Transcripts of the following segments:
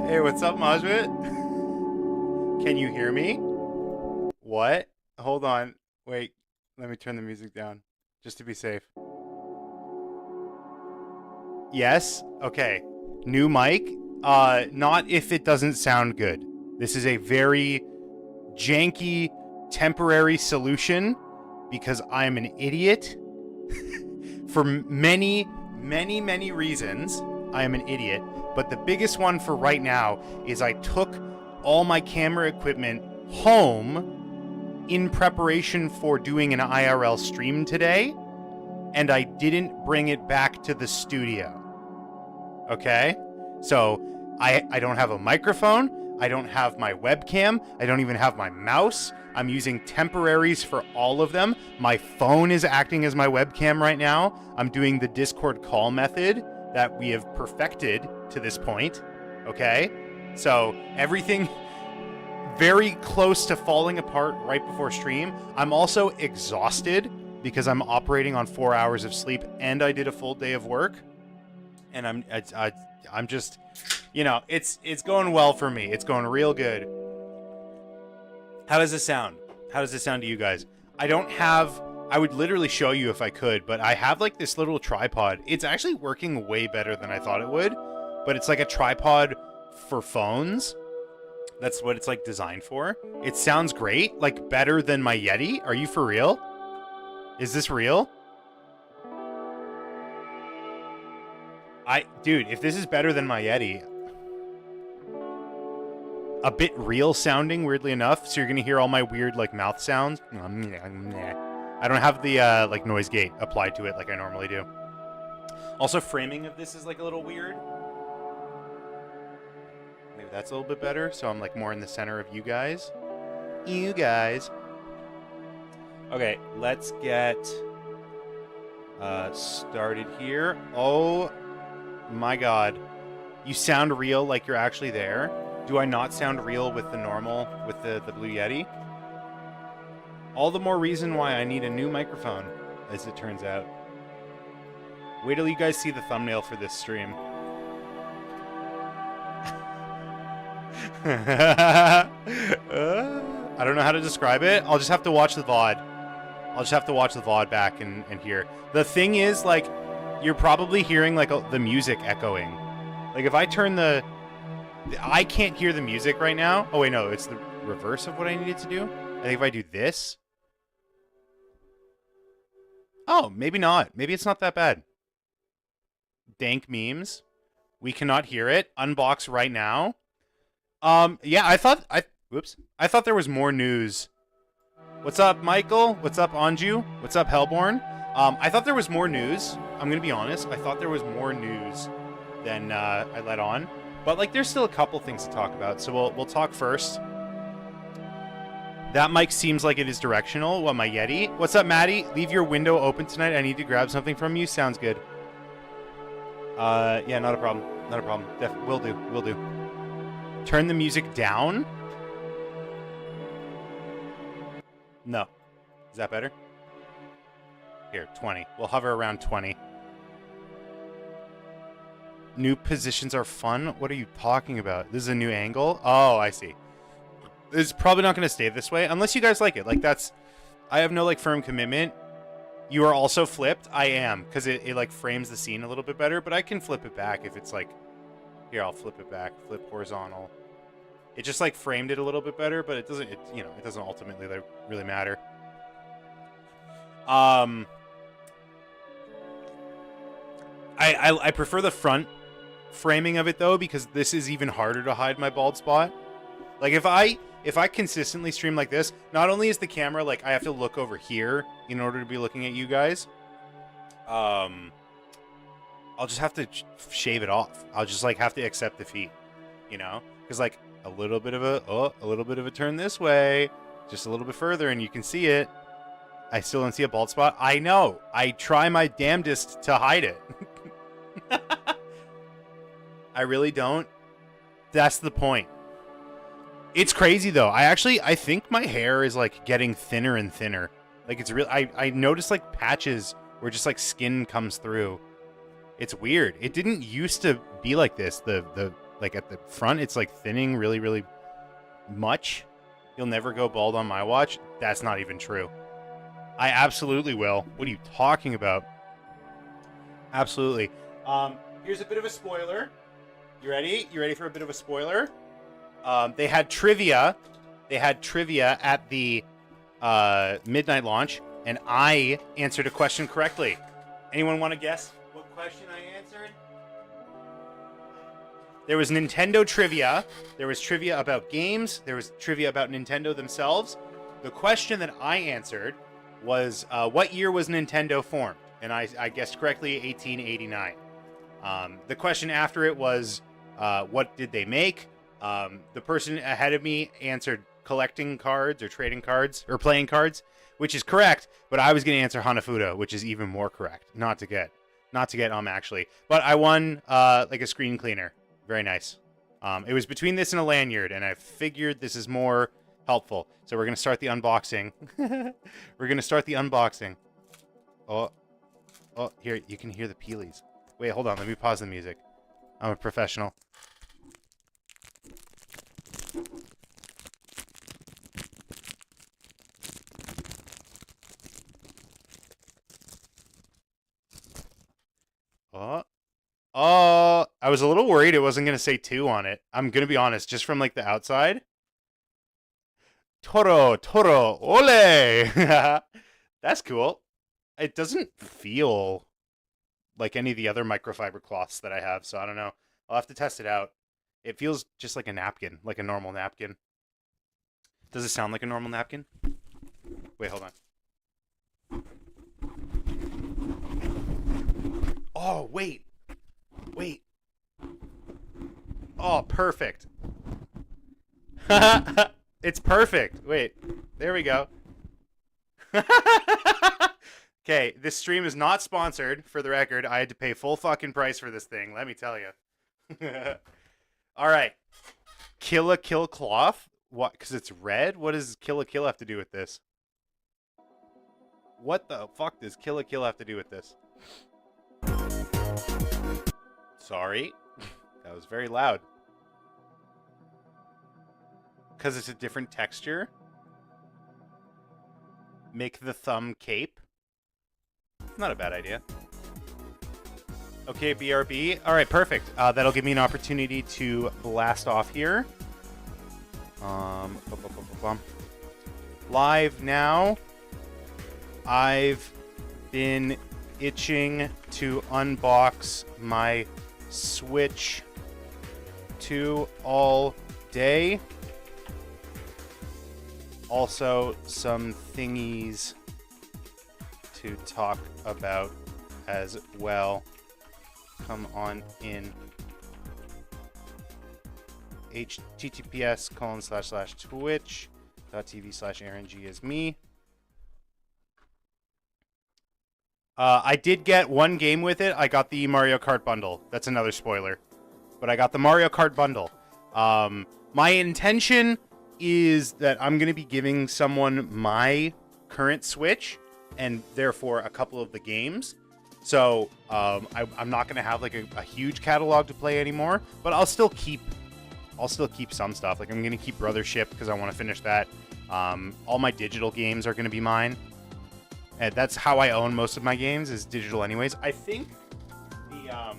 Hey, what's up, Majwit? Can you hear me? What? Hold on. Wait, let me turn the music down just to be safe. Yes? Okay. New mic. Not if it doesn't sound good. This is a very janky temporary solution because I'm an idiot. For many reasons, I am an idiot. But the biggest one for right now is I took all my camera equipment home in preparation for doing an IRL stream today, and I didn't bring it back to the studio. Okay? So I don't have a microphone. I don't have my webcam. I don't even have my mouse. I'm using temporaries for all of them. My phone is acting as my webcam right now. I'm doing the Discord call method that we have perfected to this point. Okay? So everything very close to falling apart right before stream. I'm also exhausted because I'm operating on 4 hours of sleep and I did a full day of work. And I'm just, you know, it's going well for me. It's going real good. How does this sound? How does this sound to you guys? I would literally show you if I could, but I have like this little tripod. It's actually working way better than I thought it would, but it's like a tripod for phones. That's what it's like designed for. It sounds great, like better than my Yeti. Are you for real? Is this real? Dude, if this is better than my Yeti, a bit real sounding, weirdly enough, so you're gonna hear all my weird like mouth sounds. I don't have the like noise gate applied to it like I normally do. Also, framing of this is like a little weird. Maybe that's a little bit better, so I'm like more in the center of you guys. You guys. Okay, let's get started here. Oh my god. You sound real like you're actually there. Do I not sound real with the normal, with the Blue Yeti? All the more reason why I need a new microphone, as it turns out. Wait till you guys see the thumbnail for this stream. I don't know how to describe it. I'll just have to watch the VOD. I'll just have to watch the VOD back and hear. The thing is, like, you're probably hearing, like, the music echoing. Like, if I turn the... I can't hear the music right now. Oh, wait, no. It's the reverse of what I needed to do. I think if I do this... Oh, maybe not. Maybe it's not that bad. Dank memes. We cannot hear it. Unbox right now. Yeah, I thought there was more news. What's up, Michael? What's up, Anju? What's up, Hellborn? I thought there was more news. I'm gonna be honest. I thought there was more news than I let on. But like, there's still a couple things to talk about. So we'll talk first. That mic seems like it is directional. What, my Yeti? What's up, Maddie? Leave your window open tonight. I need to grab something from you. Sounds good. Yeah, not a problem. Not a problem. Will do. Will do. Turn the music down? No. Is that better? Here, 20. We'll hover around 20. New positions are fun? What are you talking about? This is a new angle? Oh, I see. It's probably not going to stay this way, unless you guys like it. Like, that's... I have no, like, firm commitment. You are also flipped? I am, because it, like, frames the scene a little bit better, but I can flip it back if it's, like... Here, I'll flip it back. Flip horizontal. It just, like, framed it a little bit better, but it doesn't, you know, it doesn't ultimately like, really matter. I prefer the front framing of it, though, because this is even harder to hide my bald spot. Like, if I consistently stream like this, not only is the camera, like, I have to look over here in order to be looking at you guys, I'll just have to shave it off. I'll just, like, have to accept defeat, you know? Because, like, a little bit of a turn this way, just a little bit further, and you can see it. I still don't see a bald spot. I know. I try my damnedest to hide it. I really don't. That's the point. It's crazy, though. I think my hair is, like, getting thinner and thinner. Like, it's real. I noticed, like, patches where just, like, skin comes through. It's weird. It didn't used to be like this. The like at the front, it's like thinning really, really much. You'll never go bald on my watch. That's not even true. I absolutely will. What are you talking about? Absolutely. Here's a bit of a spoiler. You ready? You ready for a bit of a spoiler? They had trivia. They had trivia at the midnight launch, and I answered a question correctly. Anyone want to guess what question I answered? There was Nintendo trivia. There was trivia about games. There was trivia about Nintendo themselves. The question that I answered was, what year was Nintendo formed? And I guessed correctly, 1889. The question after it was, what did they make? The person ahead of me answered collecting cards or trading cards or playing cards, which is correct, but I was going to answer Hanafuda, which is even more correct. Not to get actually. But I won like a screen cleaner. Very nice. It was between this and a lanyard, and I figured this is more helpful. So we're going to start the unboxing. We're going to start the unboxing. Oh, here, you can hear the peelies. Wait, hold on. Let me pause the music. I'm a professional. Oh, I was a little worried it wasn't going to say 2 on it. I'm going to be honest, just from like the outside. Toro, ole! That's cool. It doesn't feel like any of the other microfiber cloths that I have, so I don't know. I'll have to test it out. It feels just like a napkin, like a normal napkin. Does it sound like a normal napkin? Wait, hold on. Oh, wait. Oh, perfect. It's perfect. Wait, there we go. Okay, this stream is not sponsored, for the record. I had to pay full fucking price for this thing, let me tell you. All right. Kill a Kill cloth? What? Because it's red? What does Kill a Kill have to do with this? What the fuck does Kill a Kill have to do with this? Sorry. That was very loud. Because it's a different texture? Make the thumb cape? Not a bad idea. Okay, BRB. All right, perfect. That'll give me an opportunity to blast off here. Live now. I've been itching to unbox my Switch 2 all day. Also, some thingies to talk about as well. Come on in. https://twitch.tv/AaronG is me. I did get one game with it. I got the Mario Kart bundle. That's another spoiler. But I got the Mario Kart bundle. My intention is that I'm going to be giving someone my current Switch and therefore a couple of the games. So I'm not going to have like a huge catalog to play anymore, but I'll still keep some stuff. Like I'm going to keep Brothership because I want to finish that. All my digital games are going to be mine. And that's how I own most of my games, is digital anyways. I think the I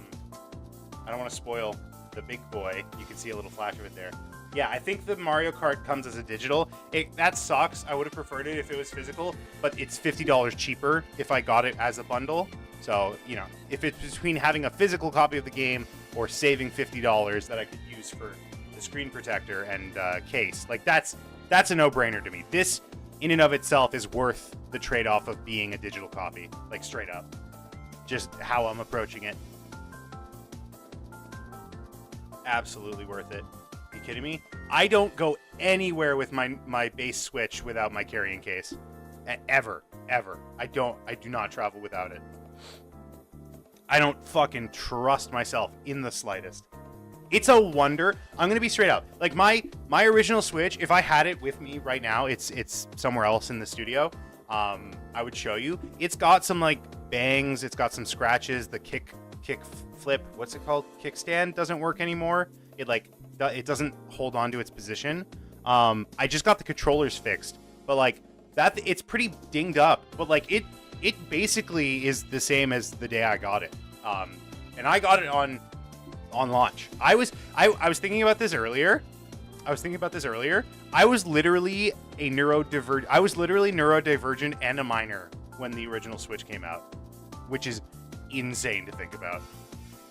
don't want to spoil the big boy. You can see a little flash of it there. Yeah, I think the Mario Kart comes as a digital. That sucks. I would have preferred it if it was physical, but it's $50 cheaper if I got it as a bundle. So, you know, if it's between having a physical copy of the game or saving $50 that I could use for the screen protector and case, like that's a no-brainer to me. This, in and of itself, is worth the trade-off of being a digital copy, like straight up. Just how I'm approaching it. Absolutely worth it. Are you kidding me? I don't go anywhere with my base Switch without my carrying case. Ever. I do not travel without it. I don't fucking trust myself in the slightest. It's a wonder. I'm gonna be straight up. Like my original Switch, if I had it with me right now, it's somewhere else in the studio. I would show you. It's got some like bangs. It's got some scratches. The kick flip. What's it called? Kickstand doesn't work anymore. It like it doesn't hold on to its position. I just got the controllers fixed, but like that, it's pretty dinged up. But like it basically is the same as the day I got it. And I got it on launch. I was thinking about this earlier. I was literally neurodivergent and a minor when the original Switch came out, which is insane to think about.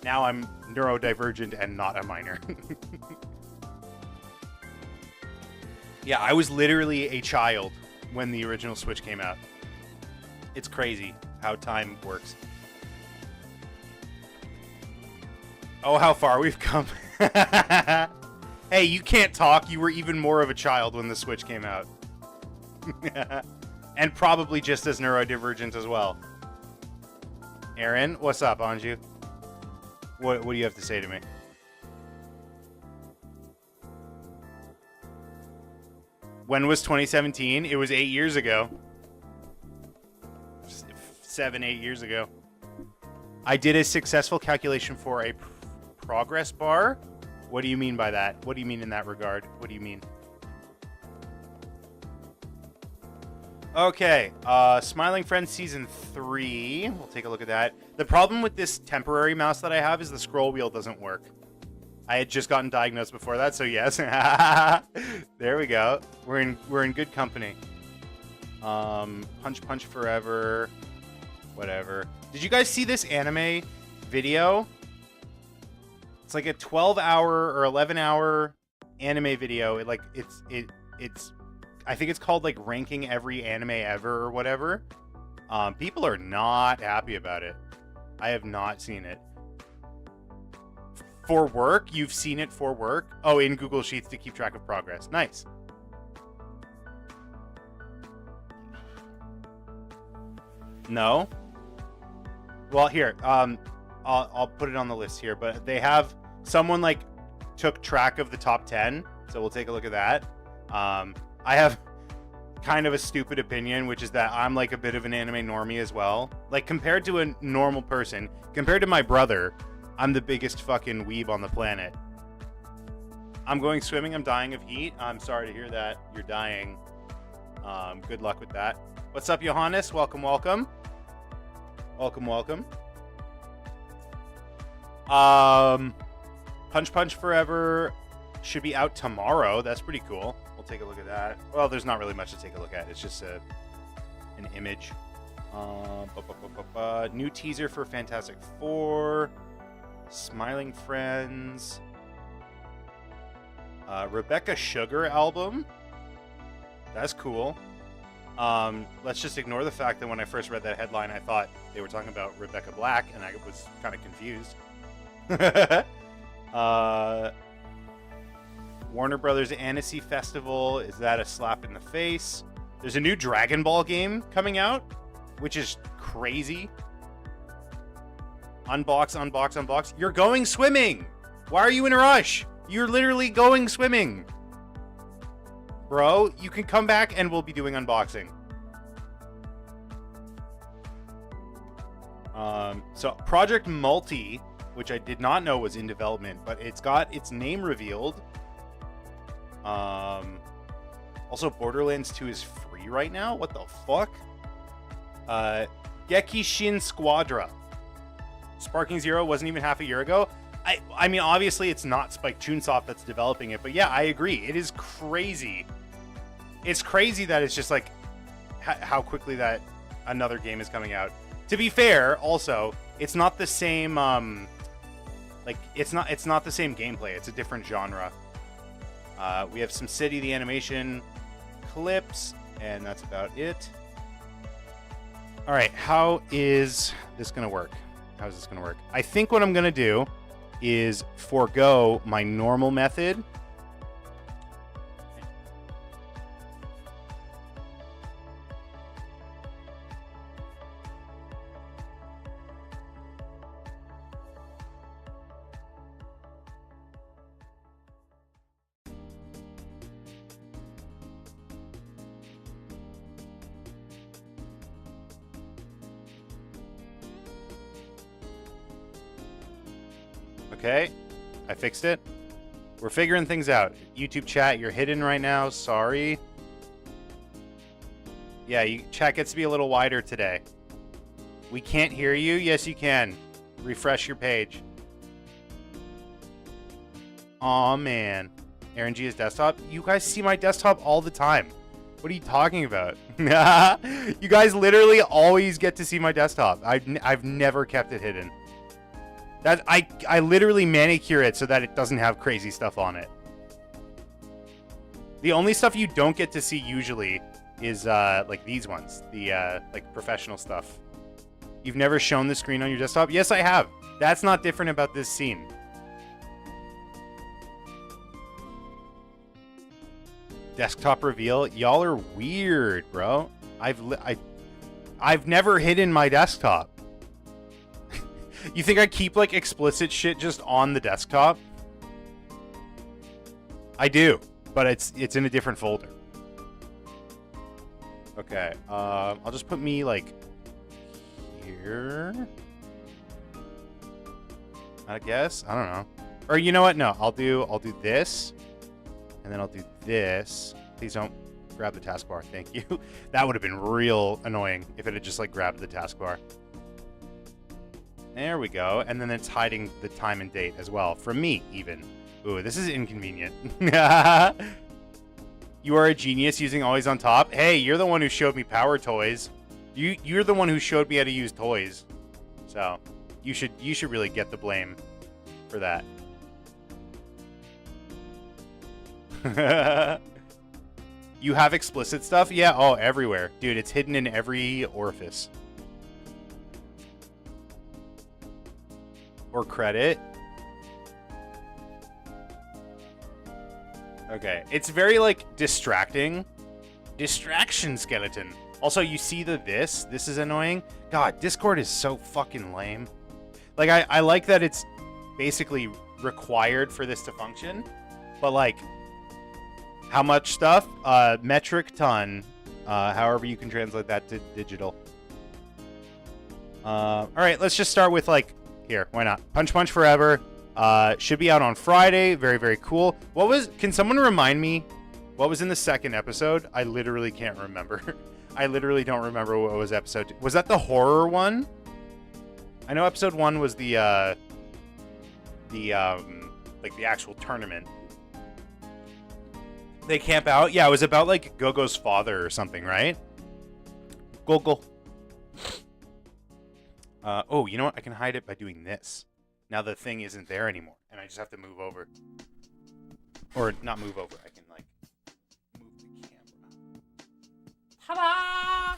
Now I'm neurodivergent and not a minor. Yeah, I was literally a child when the original Switch came out. It's crazy how time works. Oh, how far we've come. Hey, you can't talk. You were even more of a child when the Switch came out. And probably just as neurodivergent as well. Aaron, what's up, Anju? What do you have to say to me? When was 2017? It was 8 years ago. 7, 8 years ago. I did a successful calculation for a progress bar. What do you mean by that? What do you mean in that regard? What do you mean? Okay, Smiling Friends Season 3. We'll take a look at that. The problem with this temporary mouse that I have is the scroll wheel doesn't work. I had just gotten diagnosed before that, so yes. There we go. We're in good company. Punch Forever. Whatever. Did you guys see this anime video? It's like a 12-hour or 11-hour anime video. It's I think it's called like ranking every anime ever or whatever. People are not happy about it. I have not seen it. For work? You've seen it for work? Oh, in Google Sheets to keep track of progress. Nice. No? Well, here. I'll put it on the list here, but they have someone like took track of the top 10, so we'll take a look at that. I have kind of a stupid opinion, which is that I'm like a bit of an anime normie as well. Like compared to a normal person, compared to my brother, I'm the biggest fucking weeb on the planet. I'm going swimming. I'm dying of heat. I'm sorry to hear that. You're dying. Good luck with that. What's up, Johannes? Welcome, welcome. Welcome, welcome. Punch Forever should be out tomorrow. That's pretty cool. We'll take a look at that. Well, there's not really much to take a look at. It's just an image. New teaser for Fantastic Four. Smiling Friends. Rebecca Sugar album. That's cool. Let's just ignore the fact that when I first read that headline, I thought they were talking about Rebecca Black, and I was kind of confused. Warner Brothers Annecy Festival. Is that a slap in the face? There's a new Dragon Ball game coming out, which is crazy. Unbox. You're going swimming. Why are you in a rush? You're literally going swimming. Bro, you can come back and we'll be doing unboxing. So Project Multi, which I did not know was in development, but it's got its name revealed. Also, Borderlands 2 is free right now? What the fuck? Geki Shin Squadra. Sparking Zero wasn't even half a year ago. I mean, obviously it's not Spike Chunsoft that's developing it, but yeah, I agree. It is crazy. It's crazy that it's just like how quickly that another game is coming out. To be fair, also, it's not the same it's not the same gameplay. It's a different genre. We have some City the Animation clips, and that's about it. All right, how is this going to work? How is this going to work? I think what I'm going to do is forego my normal method. Okay, I fixed it. We're figuring things out. YouTube chat, you're hidden right now. Sorry. Yeah, chat gets to be a little wider today. We can't hear you. Yes, you can. Refresh your page. Aw, man. Aaron G's desktop. You guys see my desktop all the time. What are you talking about? You guys literally always get to see my desktop. I've never kept it hidden. That I literally manicure it so that it doesn't have crazy stuff on it. The only stuff you don't get to see usually is like these ones, the like professional stuff. You've never shown the screen on your desktop? Yes, I have. That's not different about this scene. Desktop reveal. Y'all are weird, bro. I've never hidden my desktop. You think I keep like explicit shit just on the desktop? I do, but it's in a different folder. Okay, I'll just put me like here. I guess. I don't know. Or you know what? No, I'll do this. And then I'll do this. Please don't grab the taskbar. Thank you. That would have been real annoying if it had just like grabbed the taskbar. There we go. And then it's hiding the time and date as well. From me, even. Ooh, this is inconvenient. You are a genius using Always on Top. Hey, you're the one who showed me Power Toys. You're the one who showed me how to use toys. So, you should really get the blame for that. You have explicit stuff? Yeah, oh, everywhere. Dude, it's hidden in every orifice. Or credit. Okay, it's very, like, distracting. Distraction skeleton. Also, you see this? This is annoying. God, Discord is so fucking lame. Like, I like that it's basically required for this to function. But, like, how much stuff? Metric ton. However you can translate that to digital. Alright, let's just start with, like, here, why not? Punch Punch Forever. Should be out on Friday. Very, very cool. Can someone remind me what was in the second episode? I literally can't remember. I literally don't remember what was episode 2. Was that the horror one? I know episode 1 was the like the actual tournament. They camp out? Yeah, it was about like Gogo's father or something, right? Gogo. Oh, you know what? I can hide it by doing this. Now the thing isn't there anymore, and I just have to move over. Or not move over. I can like move the camera. Ta-da!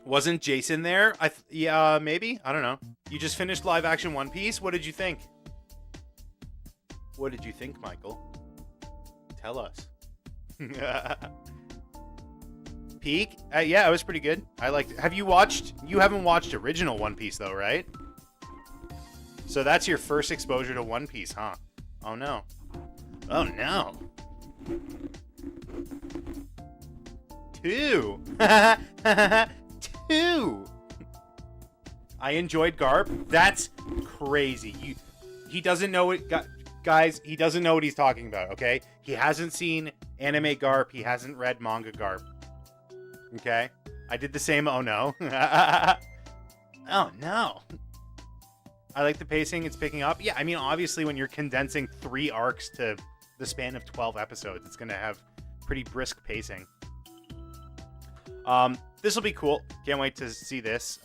Wasn't Jason there? Yeah, maybe. I don't know. You just finished live action One Piece. What did you think? What did you think, Michael? Tell us. Peak? Yeah, it was pretty good. I liked it. You haven't watched original One Piece though, right? So that's your first exposure to One Piece, huh? Oh no. Oh no. 2. 2. I enjoyed Garp. That's crazy. He doesn't know what... Guys, he doesn't know what he's talking about, okay? He hasn't seen anime Garp. He hasn't read manga Garp. Okay? I did the same. Oh, no. Oh, no. I like the pacing. It's picking up. Yeah, I mean, obviously, when you're condensing 3 arcs to the span of 12 episodes, it's going to have pretty brisk pacing. This will be cool. Can't wait to see this.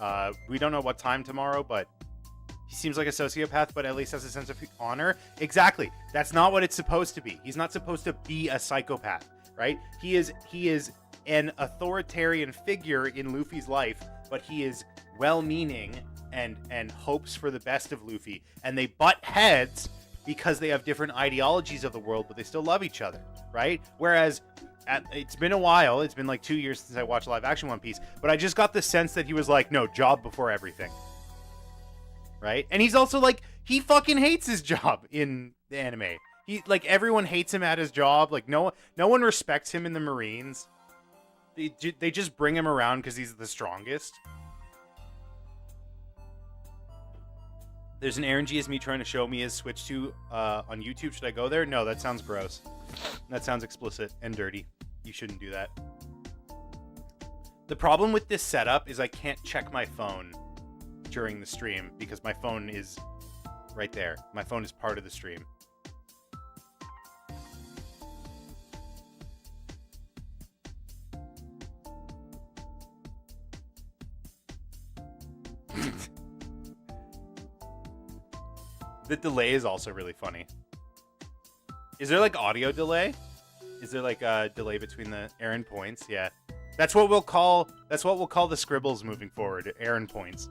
We don't know what time tomorrow, but he seems like a sociopath, but at least has a sense of honor. Exactly. That's not what it's supposed to be. He's not supposed to be a psychopath, right? He is an authoritarian figure in Luffy's life, but he is well-meaning and hopes for the best of Luffy. And they butt heads because they have different ideologies of the world, but they still love each other, right? Whereas it's been a while. It's been like 2 years since I watched live action One Piece, but I just got the sense that he was like, no, job before everything. Right? And he's also like, he fucking hates his job in the anime. He like everyone hates him at his job. Like no one respects him in the Marines. They just bring him around because he's the strongest. There's an Aaron G is me trying to show me his Switch 2 on YouTube. Should I go there? No, that sounds gross. That sounds explicit and dirty. You shouldn't do that. The problem with this setup is I can't check my phone during the stream because my phone is right there. My phone is part of the stream. The delay is also really funny. Is there like audio delay? Is there like a delay between the Aaron points? Yeah. That's what we'll call the scribbles moving forward, Aaron points.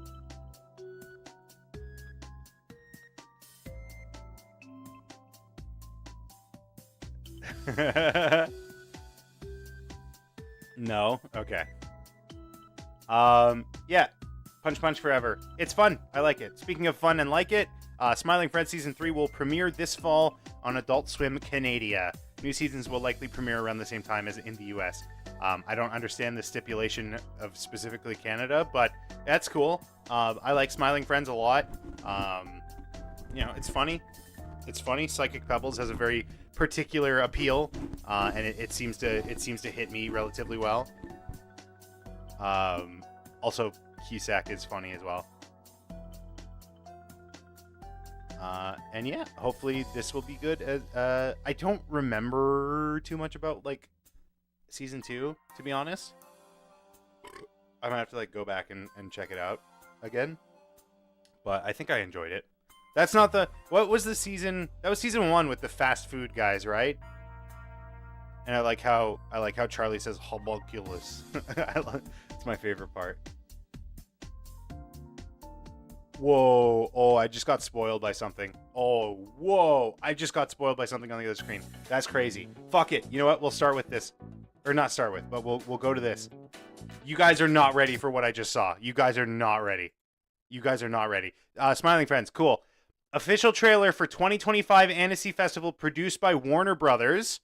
No? Okay. Yeah. Punch Punch Forever. It's fun. I like it. Speaking of fun and like it, Smiling Friends Season 3 will premiere this fall on Adult Swim Canada. New seasons will likely premiere around the same time as in the US. I don't understand the stipulation of specifically Canada, but that's cool. I like Smiling Friends a lot. You know, it's funny. It's funny. Psychic Pebbles has a very particular appeal, and it seems to hit me relatively well. Also, Kisak is funny as well. And yeah, hopefully this will be good. I don't remember too much about like season 2, to be honest. I might have to like go back and check it out again. But I think I enjoyed it. That's not the... What was the season? That was season 1 with the fast food guys, right? And I like how Charlie says homunculus. It's my favorite part. Whoa. Oh, I just got spoiled by something. Oh, whoa. I just got spoiled by something on the other screen. That's crazy. Fuck it. You know what? We'll start with this. Or not start with, but we'll go to this. You guys are not ready for what I just saw. You guys are not ready. You guys are not ready. Smiling Friends. Cool. Official trailer for 2025 Annecy Festival produced by Warner Brothers.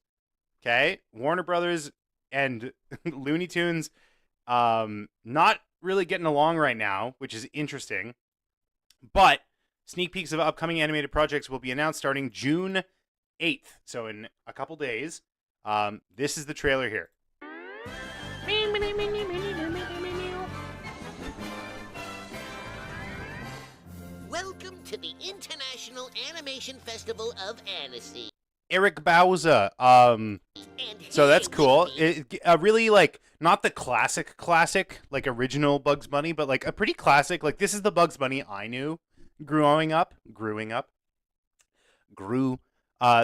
Okay. Warner Brothers and Looney Tunes not really getting along right now, which is interesting. But sneak peeks of upcoming animated projects will be announced starting June 8th. So in a couple days, this is the trailer here. Welcome to the International Animation Festival of Annecy. Eric Bauza. So that's cool. Really like not the classic like original Bugs Bunny, but like a pretty classic. Like this is the Bugs Bunny I knew growing up.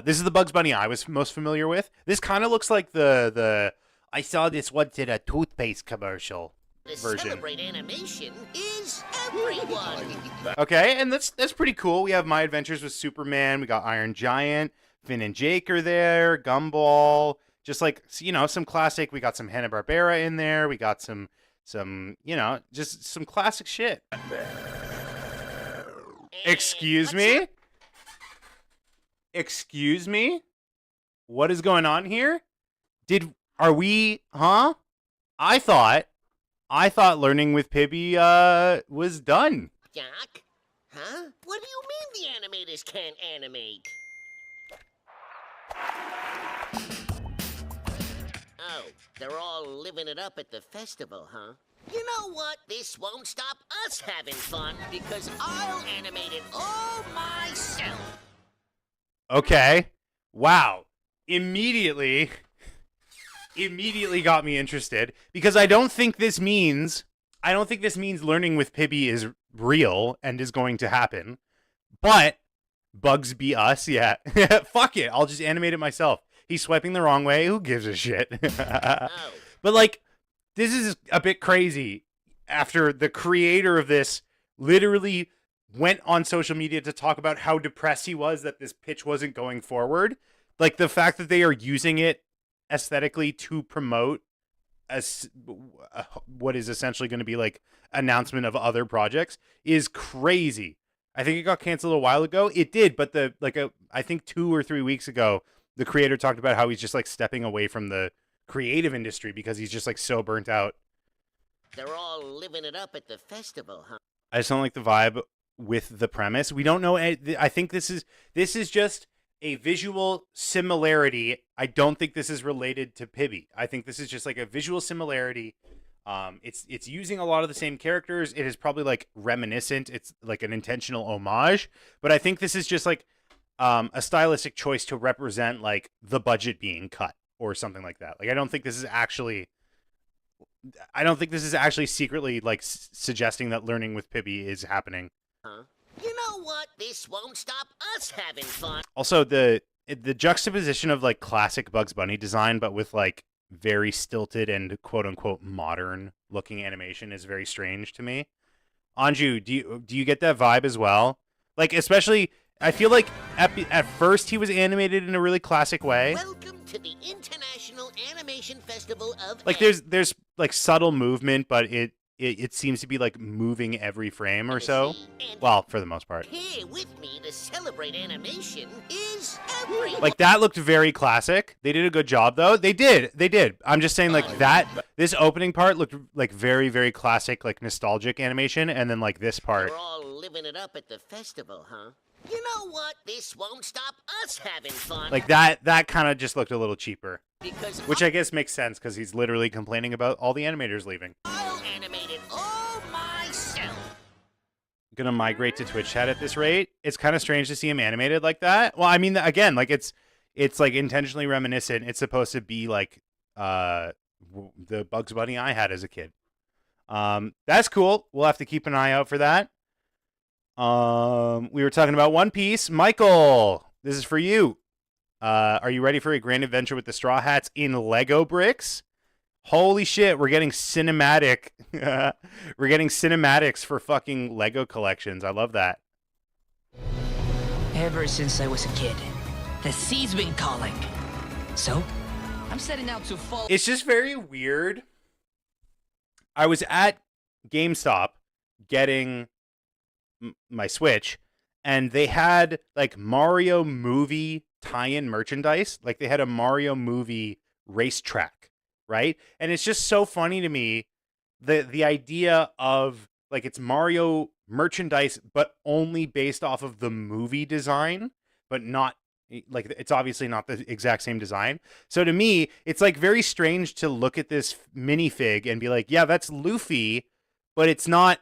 This is the Bugs Bunny I was most familiar with. This kind of looks like the I saw this once in a toothpaste commercial version. Celebrate animation is everyone. Okay, and that's pretty cool. We have My Adventures with Superman. We got Iron Giant. Finn and Jake are there. Gumball. Just like, you know, some classic. We got some Hanna-Barbera in there. We got some, you know, just some classic shit. Excuse me? Excuse me? What is going on here? Are we, huh? I thought Learning with Pibby, was done. Doc? Huh? What do you mean the animators can't animate? Oh, they're all living it up at the festival, huh? You know what? This won't stop us having fun because I'll animate it all myself. Okay. Wow. Immediately got me interested because I don't think this means Learning with Pibby is real and is going to happen. But Bugs Be Us, yeah. Fuck it. I'll just animate it myself. He's swiping the wrong way. Who gives a shit? Oh. But like, this is a bit crazy after the creator of this literally went on social media to talk about how depressed he was that this pitch wasn't going forward. Like the fact that they are using it aesthetically to promote what is essentially going to be like announcement of other projects is crazy. I think it got canceled a while ago. It did, but I think 2 or 3 weeks ago, the creator talked about how he's just like stepping away from the creative industry because he's just like so burnt out. They're all living it up at the festival, huh? I just don't like the vibe with the premise. We don't know. I think this is just a visual similarity. I don't think this is related to Pibby. I think this is just like a visual similarity. It's using a lot of the same characters. It is probably like reminiscent. It's like an intentional homage. But I think this is just like a stylistic choice to represent like the budget being cut or something like that. Like I don't think this is actually secretly like suggesting that learning with Pibby is happening. Huh? You know what? This won't stop us having fun. Also, the juxtaposition of like classic Bugs Bunny design, but with like very stilted and quote unquote modern looking animation is very strange to me. Anju, do you get that vibe as well? Like, especially, I feel like at first he was animated in a really classic way. Welcome to the International Animation Festival of Like there's like subtle movement, but it seems to be like moving every frame or so. Well, for the most part. Here with me to celebrate animation is everyone. Like that looked very classic. They did a good job though. They did. I'm just saying like that this opening part looked like very, very classic, like nostalgic animation, and then like this part. We're all living it up at the festival, huh? You know what? This won't stop us having fun. Like that kind of just looked a little cheaper. Because which I guess makes sense because he's literally complaining about all the animators leaving. I'll animate it all myself. Gonna migrate to Twitch chat at this rate. It's kind of strange to see him animated like that. Well, I mean, again, like it's like intentionally reminiscent. It's supposed to be like the Bugs Bunny I had as a kid. That's cool. We'll have to keep an eye out for that. We were talking about One Piece. Michael, this is for you. Are you ready for a grand adventure with the Straw Hats in Lego bricks? Holy shit, we're getting cinematic. We're getting cinematics for fucking Lego collections. I love that. Ever since I was a kid, the sea's been calling. So, I'm setting out to fall. It's just very weird. I was at GameStop getting my Switch, and they had like Mario movie tie-in merchandise. Like they had a Mario movie racetrack, right? And it's just so funny to me the idea of like it's Mario merchandise but only based off of the movie design, but not like it's obviously not the exact same design. So to me, it's like very strange to look at this minifig and be like, yeah, that's Luffy, but it's not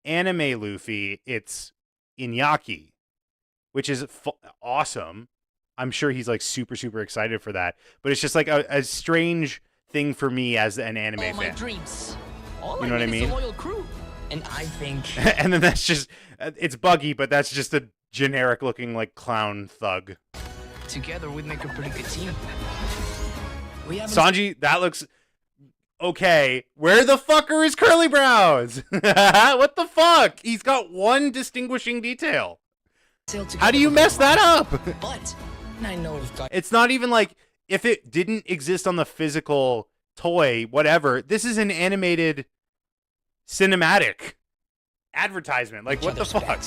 anime Luffy, it's Iñaki, which is awesome. I'm sure he's like super, super excited for that. But it's just like a strange thing for me as an anime fan. My dreams. All you know what I mean? A loyal crew. And I think... and then that's just... It's buggy, but that's just a generic looking like clown thug. Together we'd make a pretty good team. Sanji, that looks... Okay, where the fuck are his curly brows? What the fuck? He's got one distinguishing detail. How do you mess that up? But I know we've got. It's not even like if it didn't exist on the physical toy, whatever. This is an animated cinematic advertisement. Like, what the fuck?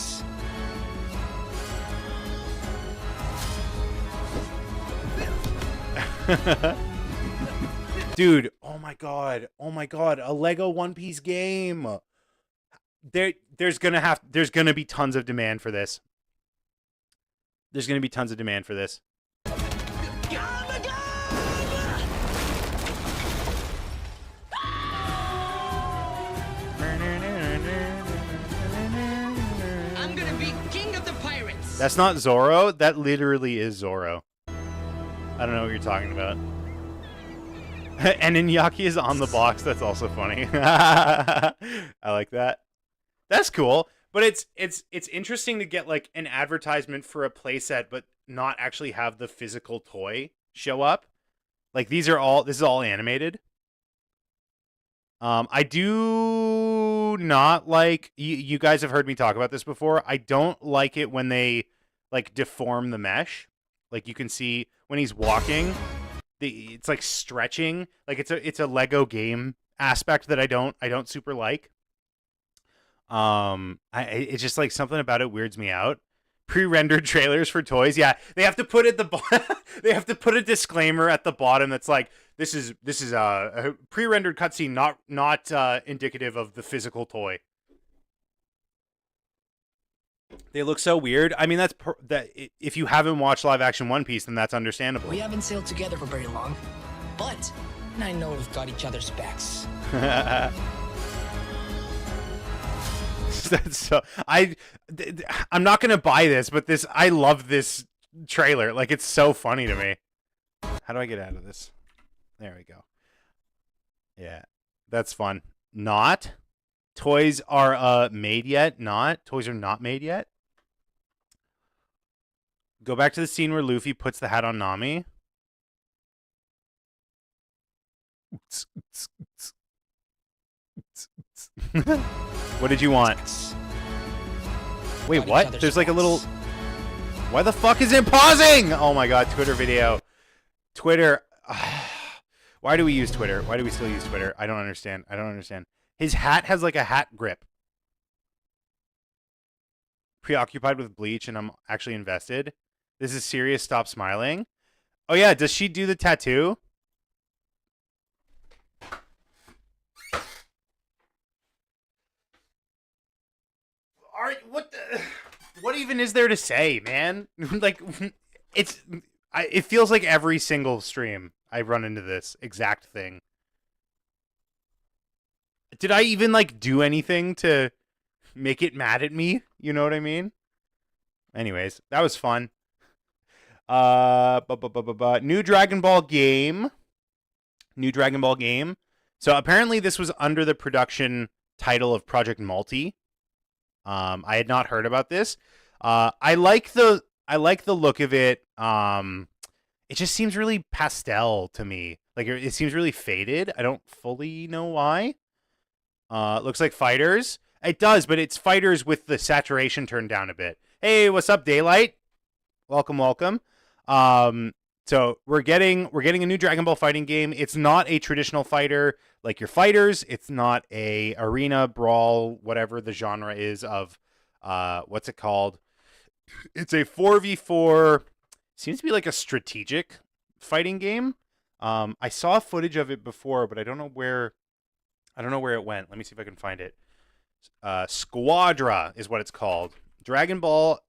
Dude, oh my god, a Lego One Piece game. There's gonna be tons of demand for this. There's gonna be tons of demand for this. I'm gonna be king of the pirates. That's not Zoro. That literally is Zoro. I don't know what you're talking about. And Iñaki is on the box. That's also funny. I like that. That's cool. But it's interesting to get like an advertisement for a playset, but not actually have the physical toy show up. Like this is all animated. I do not like. You guys have heard me talk about this before. I don't like it when they like deform the mesh. Like you can see when he's walking. It's like stretching, like it's a Lego game aspect that I don't super like. It's just like something about it weirds me out. Pre-rendered trailers for toys, yeah, they have to put at the they have to put a disclaimer at the bottom that's like this is a pre-rendered cutscene, not indicative of the physical toy. They look so weird. I mean, if you haven't watched live action One Piece, then that's understandable. We haven't sailed together for very long, but I know we've got each other's backs. That's so I'm not gonna buy this, but I love this trailer. Like, it's so funny to me. How do I get out of this? There we go. Yeah, that's fun. Not toys are made yet. Not toys are not made yet. Go back to the scene where Luffy puts the hat on Nami. What did you want? Wait, what? There's like a little... Why the fuck is it pausing? Oh my god, Twitter video. Twitter. Why do we use Twitter? Why do we still use Twitter? I don't understand. I don't understand. His hat has like a hat grip. Preoccupied with bleach and I'm actually invested. This is serious. Stop smiling. Oh yeah, does she do the tattoo? What even is there to say, man? Like, it feels like every single stream I run into this exact thing. Did I even like do anything to make it mad at me? You know what I mean? Anyways, that was fun. New Dragon Ball game. New Dragon Ball game. So apparently this was under the production title of Project Multi. I had not heard about this. I like the look of it. It just seems really pastel to me. Like, it seems really faded. I don't fully know why. It looks like fighters. It does, but it's fighters with the saturation turned down a bit. Hey, what's up, Daylight? Welcome, welcome. So we're getting a new Dragon Ball fighting game. It's not a traditional fighter like your fighters. It's not a arena brawl, whatever the genre is of what's it called? It's a 4v4. Seems to be like a strategic fighting game. I saw footage of it before, but I don't know where it went. Let me see if I can find it. Squadra is what it's called. Dragon Ball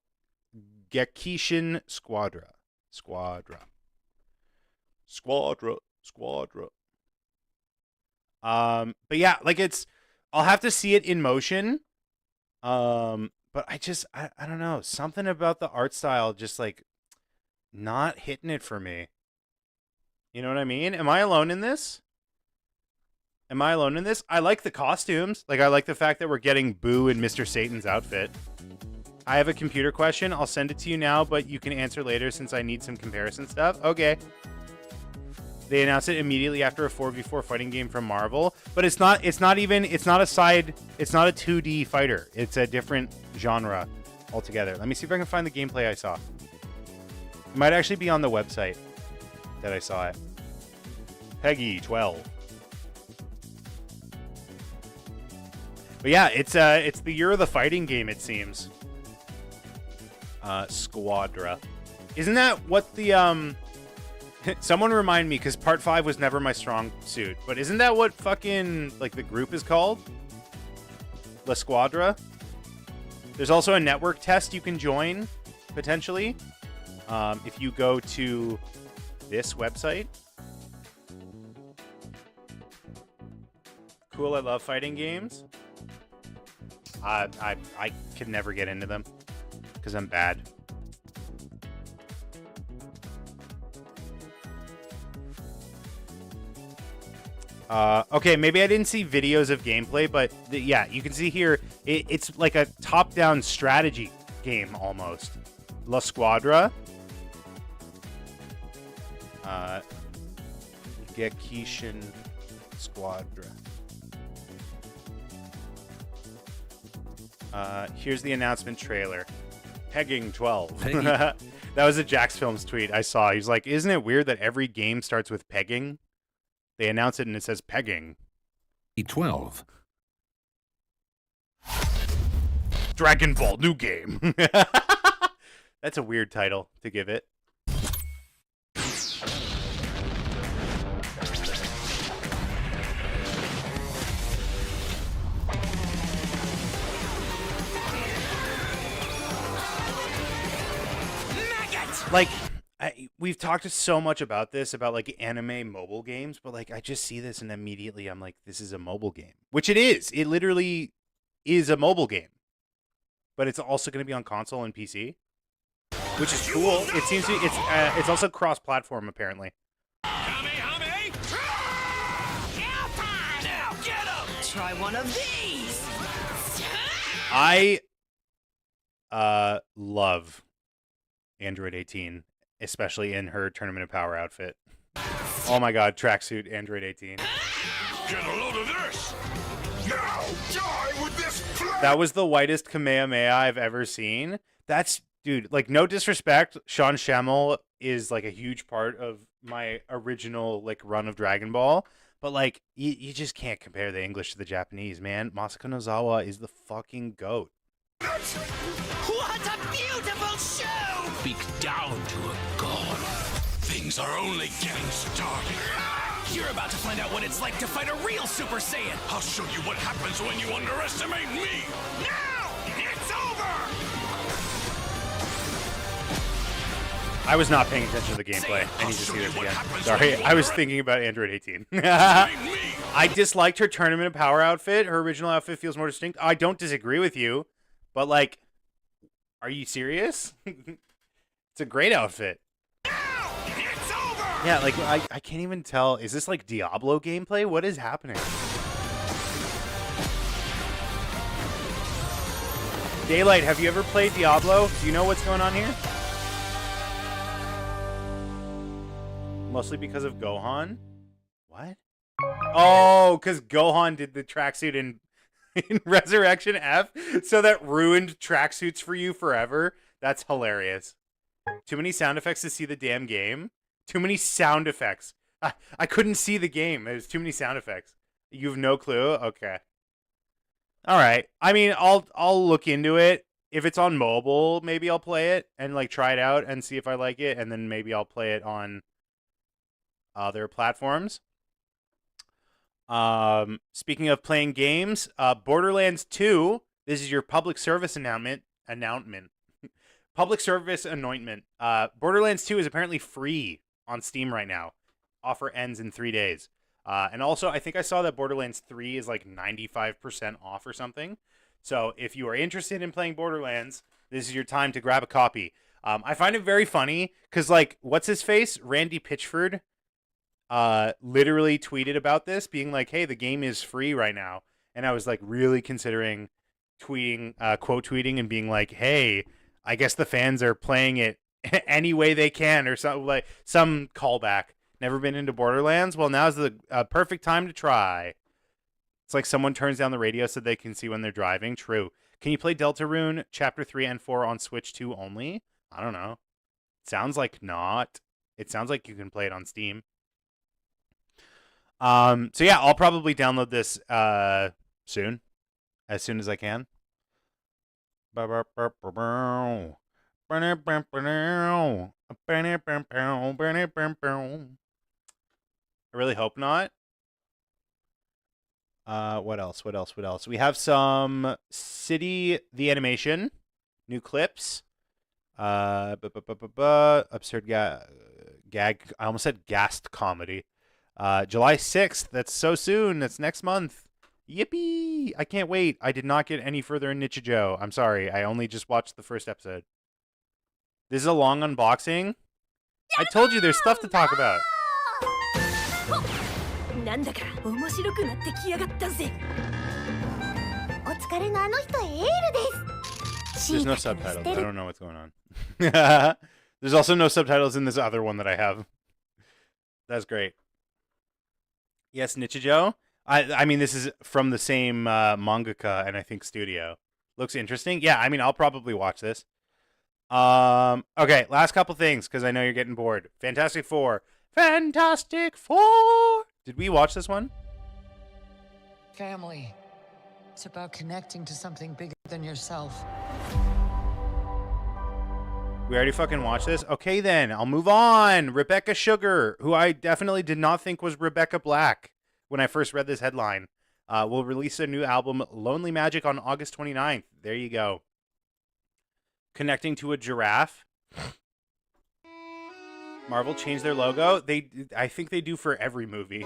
Gekishin Squadra. But yeah, like I'll have to see it in motion. But I don't know. Something about the art style just like not hitting it for me. You know what I mean? Am I alone in this? I like the costumes. Like, I like the fact that we're getting Boo in Mr. Satan's outfit. I have a computer question. I'll send it to you now, but you can answer later since I need some comparison stuff. Okay. They announced it immediately after a 4v4 fighting game from Marvel, but it's not a 2D fighter. It's a different genre altogether. Let me see if I can find the gameplay I saw. It might actually be on the website that I saw it. Peggy 12. But yeah, it's the year of the fighting game, it seems. Squadra. Isn't that what the someone remind me, because part 5 was never my strong suit, but isn't that what fucking like the group is called? La Squadra. There's also a network test you can join potentially if you go to this website. Cool, I love fighting games. I could never get into them because I'm bad. Okay, maybe I didn't see videos of gameplay, but yeah, you can see here, it's like a top-down strategy game almost. La Squadra. Gekishin Squadra. Here's the announcement trailer. Pegging 12. That was a Jax Films tweet I saw. He's like, isn't it weird that every game starts with pegging? They announce it and it says pegging. 12. Dragon Ball new game. That's a weird title to give it. Like, we've talked so much about this, about like anime mobile games, but like I just see this and immediately I'm like, this is a mobile game, which it is. It literally is a mobile game, but it's also going to be on console and PC, which is cool. It seems to it's also cross-platform apparently. Try one of these. I love Android 18, especially in her Tournament of Power outfit. Oh my god, tracksuit Android 18. Get a load of this! Now die with this flame! That was the whitest Kamehameha I've ever seen. That's, dude, like, no disrespect, Sean Schemmel is like a huge part of my original like run of Dragon Ball, but like you just can't compare the English to the Japanese, man. Masako Nozawa is the fucking goat. What a beautiful show! Speak down to a god. Things are only getting started. You're about to find out what it's like to fight a real Super Saiyan. I'll show you what happens when you underestimate me. Now it's over. I was not paying attention to the gameplay. I need to see this again. Sorry, I was thinking about Android 18. I disliked her Tournament of Power outfit. Her original outfit feels more distinct. I don't disagree with you, but like, are you serious? It's a great outfit. Now it's over. Yeah, like I can't even tell. Is this like Diablo gameplay? What is happening? Daylight, have you ever played Diablo? Do you know what's going on here? Mostly because of Gohan? What? Oh, because Gohan did the tracksuit in Resurrection F, so that ruined tracksuits for you forever. That's hilarious. Too many sound effects to see the damn game. Too many sound effects. I couldn't see the game. There's too many sound effects. You have no clue? Okay. All right. I mean, I'll look into it. If it's on mobile, maybe I'll play it and like try it out and see if I like it, and then maybe I'll play it on other platforms. Speaking of playing games, Borderlands 2, this is your public service announcement. Public service anointment. Borderlands 2 is apparently free on Steam right now. Offer ends in 3 days. And also, I think I saw that Borderlands 3 is like 95% off or something. So if you are interested in playing Borderlands, this is your time to grab a copy. I find it very funny because, like, what's his face? Randy Pitchford literally tweeted about this, being like, hey, the game is free right now. And I was like really considering tweeting, quote tweeting and being like, hey, I guess the fans are playing it any way they can, or something, like some callback. Never been into Borderlands? Well, now's the perfect time to try. It's like someone turns down the radio so they can see when they're driving. True. Can you play Deltarune Chapter 3 and 4 on Switch 2 only? I don't know. Sounds like not. It sounds like you can play it on Steam. So yeah, I'll probably download this soon, as soon as I can. I really hope not. What else? We have some City the Animation, new clips. Absurd gag. I almost said Ghast comedy. July 6th. That's so soon. That's next month. Yippee! I can't wait. I did not get any further in Nichijou. I'm sorry. I only just watched the first episode. This is a long unboxing. I told you there's stuff to talk about. There's no subtitles. I don't know what's going on. There's also no subtitles in this other one that I have. That's great. Yes, Nichijou. I mean, this is from the same mangaka and I think studio. Looks interesting. Yeah, I mean, I'll probably watch this. Okay, last couple things because I know you're getting bored. Fantastic Four. Fantastic Four. Did we watch this one? Family. It's about connecting to something bigger than yourself. We already fucking watched this? Okay, then. I'll move on. Rebecca Sugar, who I definitely did not think was Rebecca Black when I first read this headline, will release a new album, Lonely Magic, on August 29th. There you go. Connecting to a giraffe. Marvel changed their logo. I think they do for every movie.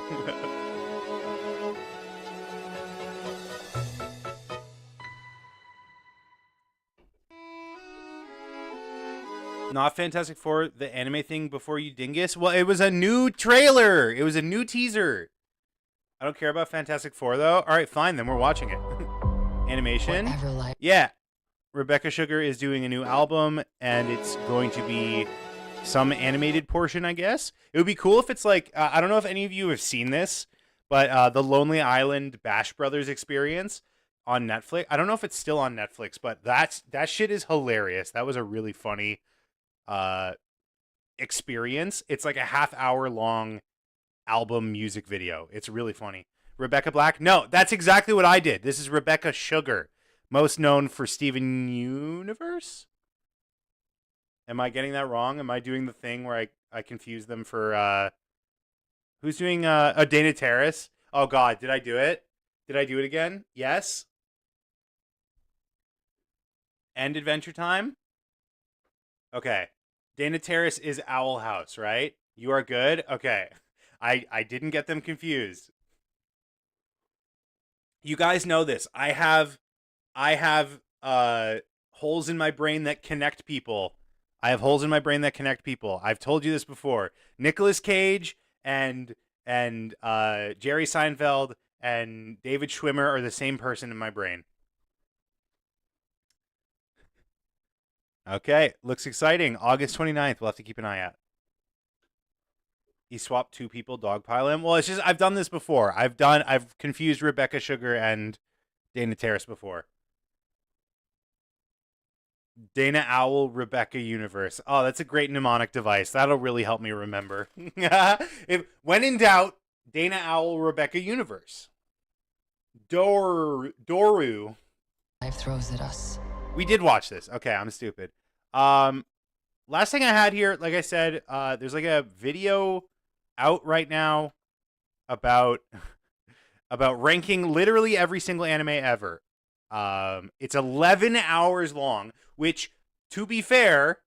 Not Fantastic Four, the anime thing before you dingus? Well, it was a new trailer. It was a new teaser. I don't care about Fantastic Four, though. All right, fine. Then we're watching it. Animation. Whatever life. Yeah. Rebecca Sugar is doing a new album, and it's going to be some animated portion, I guess. It would be cool if it's like, I don't know if any of you have seen this, but the Lonely Island Bash Brothers experience on Netflix. I don't know if it's still on Netflix, but that shit is hilarious. That was a really funny experience. It's like a half-hour long album music video. It's really funny. Rebecca Black? No, that's exactly what I did. This is Rebecca Sugar, most known for Steven Universe. Am I getting that wrong? Am I doing the thing where I confuse them for who's doing Dana Terrace? Oh god, did I do it? Did I do it again? Yes. End Adventure Time? Okay. Dana Terrace is Owl House, right? You are good? Okay. I didn't get them confused. You guys know this. I have holes in my brain that connect people. I have holes in my brain that connect people. I've told you this before. Nicolas Cage and Jerry Seinfeld and David Schwimmer are the same person in my brain. Okay, looks exciting. August 29th. We'll have to keep an eye out. He swapped two people, dogpile him. Well, it's just I've done this before. I've confused Rebecca Sugar and Dana Terrace before. Dana Owl Rebecca Universe. Oh, that's a great mnemonic device. That'll really help me remember. When in doubt, Dana Owl Rebecca Universe. Doru. Life throws at us. We did watch this. Okay, I'm stupid. Last thing I had here, like I said, there's like a video out right now about ranking literally every single anime ever. It's 11 hours long, which, to be fair,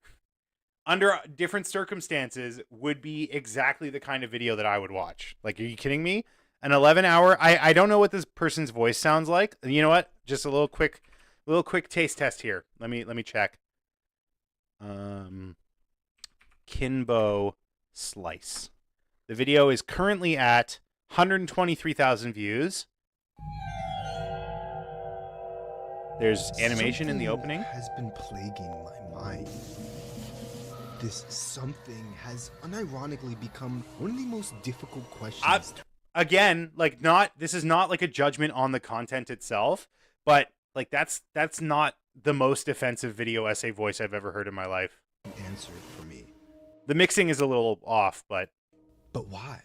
under different circumstances, would be exactly the kind of video that I would watch. Like, are you kidding me? An 11-hour. I don't know what this person's voice sounds like. You know what? Just a little quick taste test here. Let me check. Kinbo Slice. The video is currently at 123,000 views. There's animation in the opening. Has been plaguing my mind. This something has unironically become one of the most difficult questions. Again, this is not like a judgment on the content itself, but like that's not the most offensive video essay voice I've ever heard in my life. Answer for me. The mixing is a little off, but why?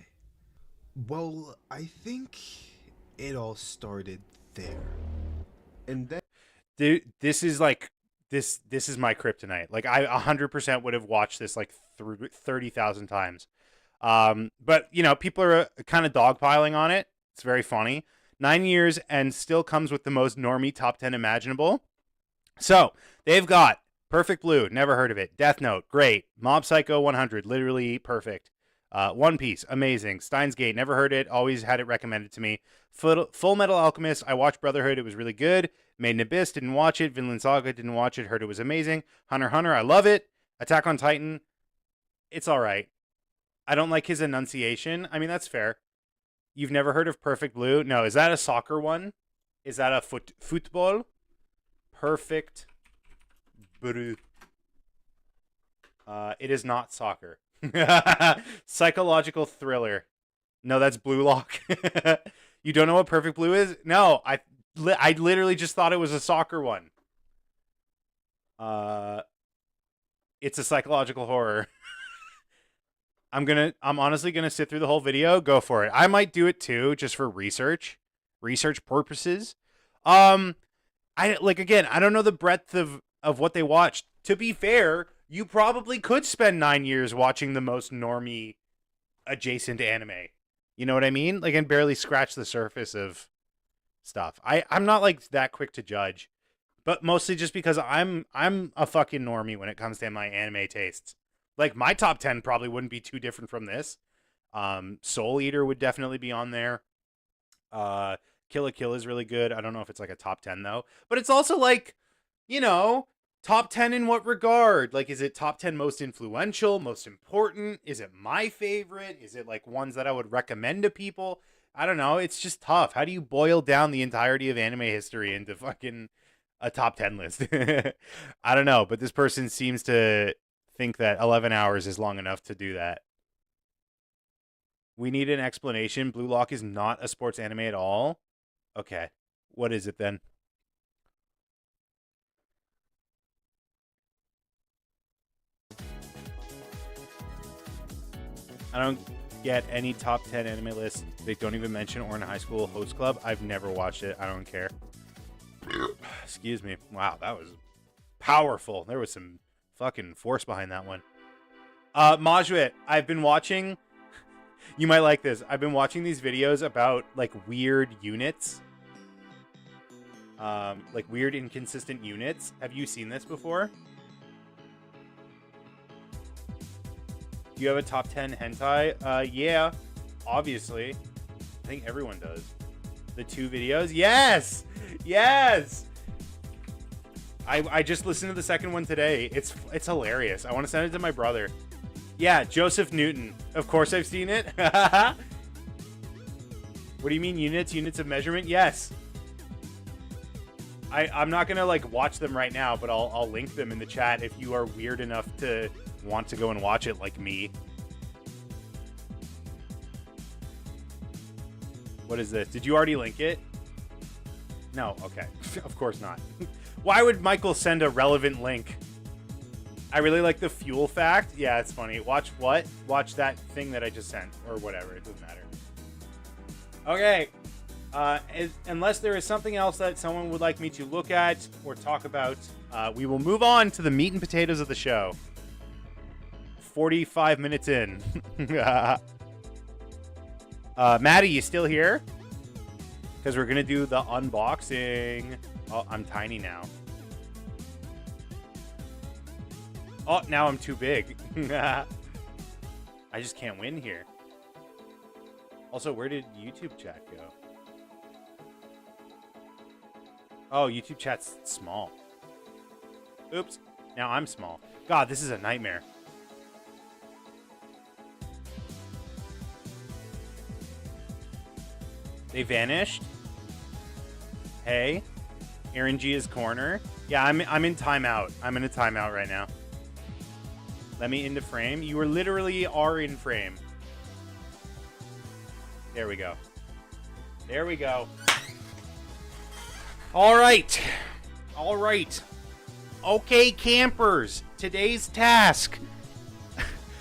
Well, I think it all started there. And then this is like this is my kryptonite. Like I 100% would have watched this like 30,000 times. But you know, people are kind of dogpiling on it. It's very funny. 9 years and still comes with the most normie top 10 imaginable. So they've got Perfect Blue, never heard of it. Death Note, great. Mob Psycho 100, literally perfect. One Piece, amazing. Steins Gate, never heard it. Always had it recommended to me. Full Metal Alchemist, I watched Brotherhood. It was really good. Made in Abyss, didn't watch it. Vinland Saga, didn't watch it. Heard it was amazing. Hunter x Hunter, I love it. Attack on Titan, it's all right. I don't like his enunciation. I mean, that's fair. You've never heard of Perfect Blue? No, is that a soccer one? Is that a football? Perfect Blue. It is not soccer. Psychological thriller. No, that's Blue Lock. You don't know what Perfect Blue is? No, I literally just thought it was a soccer one. It's a psychological horror. I'm honestly gonna sit through the whole video. Go for it. I might do it too, just for research purposes. I don't know the breadth of what they watched. To be fair, you probably could spend 9 years watching the most normie adjacent anime. You know what I mean? Like, and barely scratch the surface of stuff. I'm not like that quick to judge, but mostly just because I'm a fucking normie when it comes to my anime tastes. Like, my top 10 probably wouldn't be too different from this. Soul Eater would definitely be on there. Kill la Kill is really good. I don't know if it's like a top 10 though, but it's also like, you know, top 10 in what regard? Like, is it top 10 most influential, most important? Is it my favorite? Is it like ones that I would recommend to people? I don't know. It's just tough. How do you boil down the entirety of anime history into fucking a top 10 list? I don't know, but this person seems to think that 11 hours is long enough to do that. We need an explanation. Blue Lock is not a sports anime at all. Okay. What is it then? I don't get any top 10 anime lists. They don't even mention Orin High School Host Club. I've never watched it. I don't care. Excuse me. Wow, that was powerful. There was some fucking force behind that one. Majwit, I've been watching... You might like this. I've been watching these videos about, like, weird units. Like, weird inconsistent units. Have you seen this before? Do you have a top 10 hentai? Yeah, obviously. I think everyone does. The 2 videos? Yes! Yes! I just listened to the second one today. It's hilarious. I want to send it to my brother. Yeah, Joseph Newton. Of course I've seen it. What do you mean units? Units of measurement? Yes. I'm not going to, like, watch them right now, but I'll link them in the chat if you are weird enough to want to go and watch it like me. What is this? Did you already link it? No. Okay. Of course not. Why would Michael send a relevant link? I really like the fuel fact. Yeah, it's funny. Watch what? Watch that thing that I just sent, or whatever. It doesn't matter. Okay. Unless there is something else that someone would like me to look at or talk about, we will move on to the meat and potatoes of the show. 45 minutes in. Maddie, you still here? Because we're going to do the unboxing. Oh, I'm tiny now. Oh, now I'm too big. I just can't win here. Also, where did YouTube chat go? Oh, YouTube chat's small. Oops. Now I'm small. God, this is a nightmare. They vanished. Hey. Aaron G is corner. Yeah, I'm in timeout. I'm in a timeout right now. Let me into frame. You literally are in frame. There we go. There we go. All right. All right. Okay, campers. Today's task.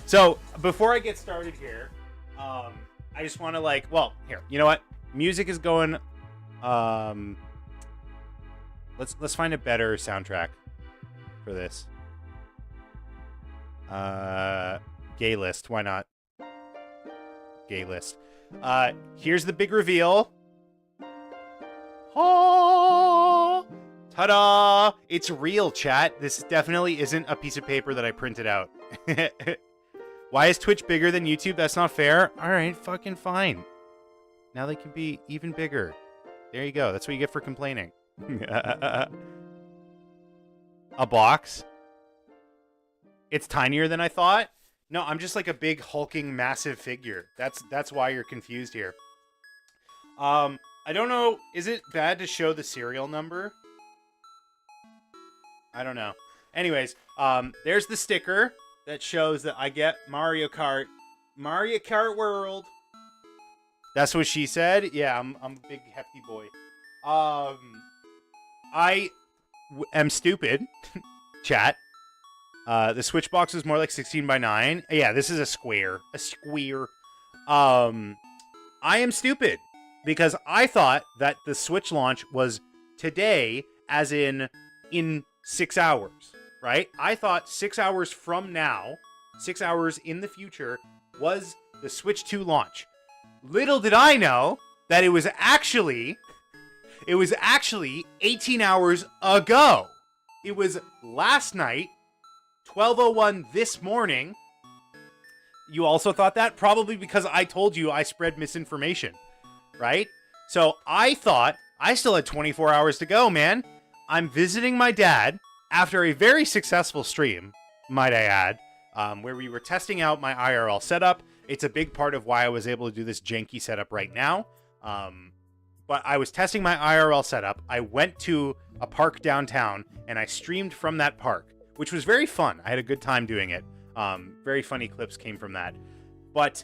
So, before I get started here, I just want to, like, well, here. You know what? Music is going. Let's find a better soundtrack for this. Gay list. Why not? Gay list. Here's the big reveal. Oh, ta-da! It's real, chat. This definitely isn't a piece of paper that I printed out. Why is Twitch bigger than YouTube? That's not fair. All right, fucking fine. Now they can be even bigger. There you go. That's what you get for complaining. A box. It's tinier than I thought. No, I'm just like a big hulking massive figure. That's why you're confused here. I don't know. Is it bad to show the serial number? I don't know. Anyways, there's the sticker that shows that I get Mario Kart. Mario Kart World. That's what she said. Yeah, I'm a big hefty boy. I am stupid. Chat. The Switch box is more like 16 by 9. Yeah, this is a square. A square. I am stupid because I thought that the Switch launch was today, as in 6 hours, right? I thought 6 hours from now, 6 hours in the future, was the Switch 2 launch. Little did I know that it was actually 18 hours ago. It was last night, 12:01 this morning, you also thought that? Probably because I told you I spread misinformation, right? So I thought I still had 24 hours to go, man. I'm visiting my dad after a very successful stream, might I add, where we were testing out my IRL setup. It's a big part of why I was able to do this janky setup right now. But I was testing my IRL setup. I went to a park downtown and I streamed from that park, which was very fun. I had a good time doing it. Very funny clips came from that. But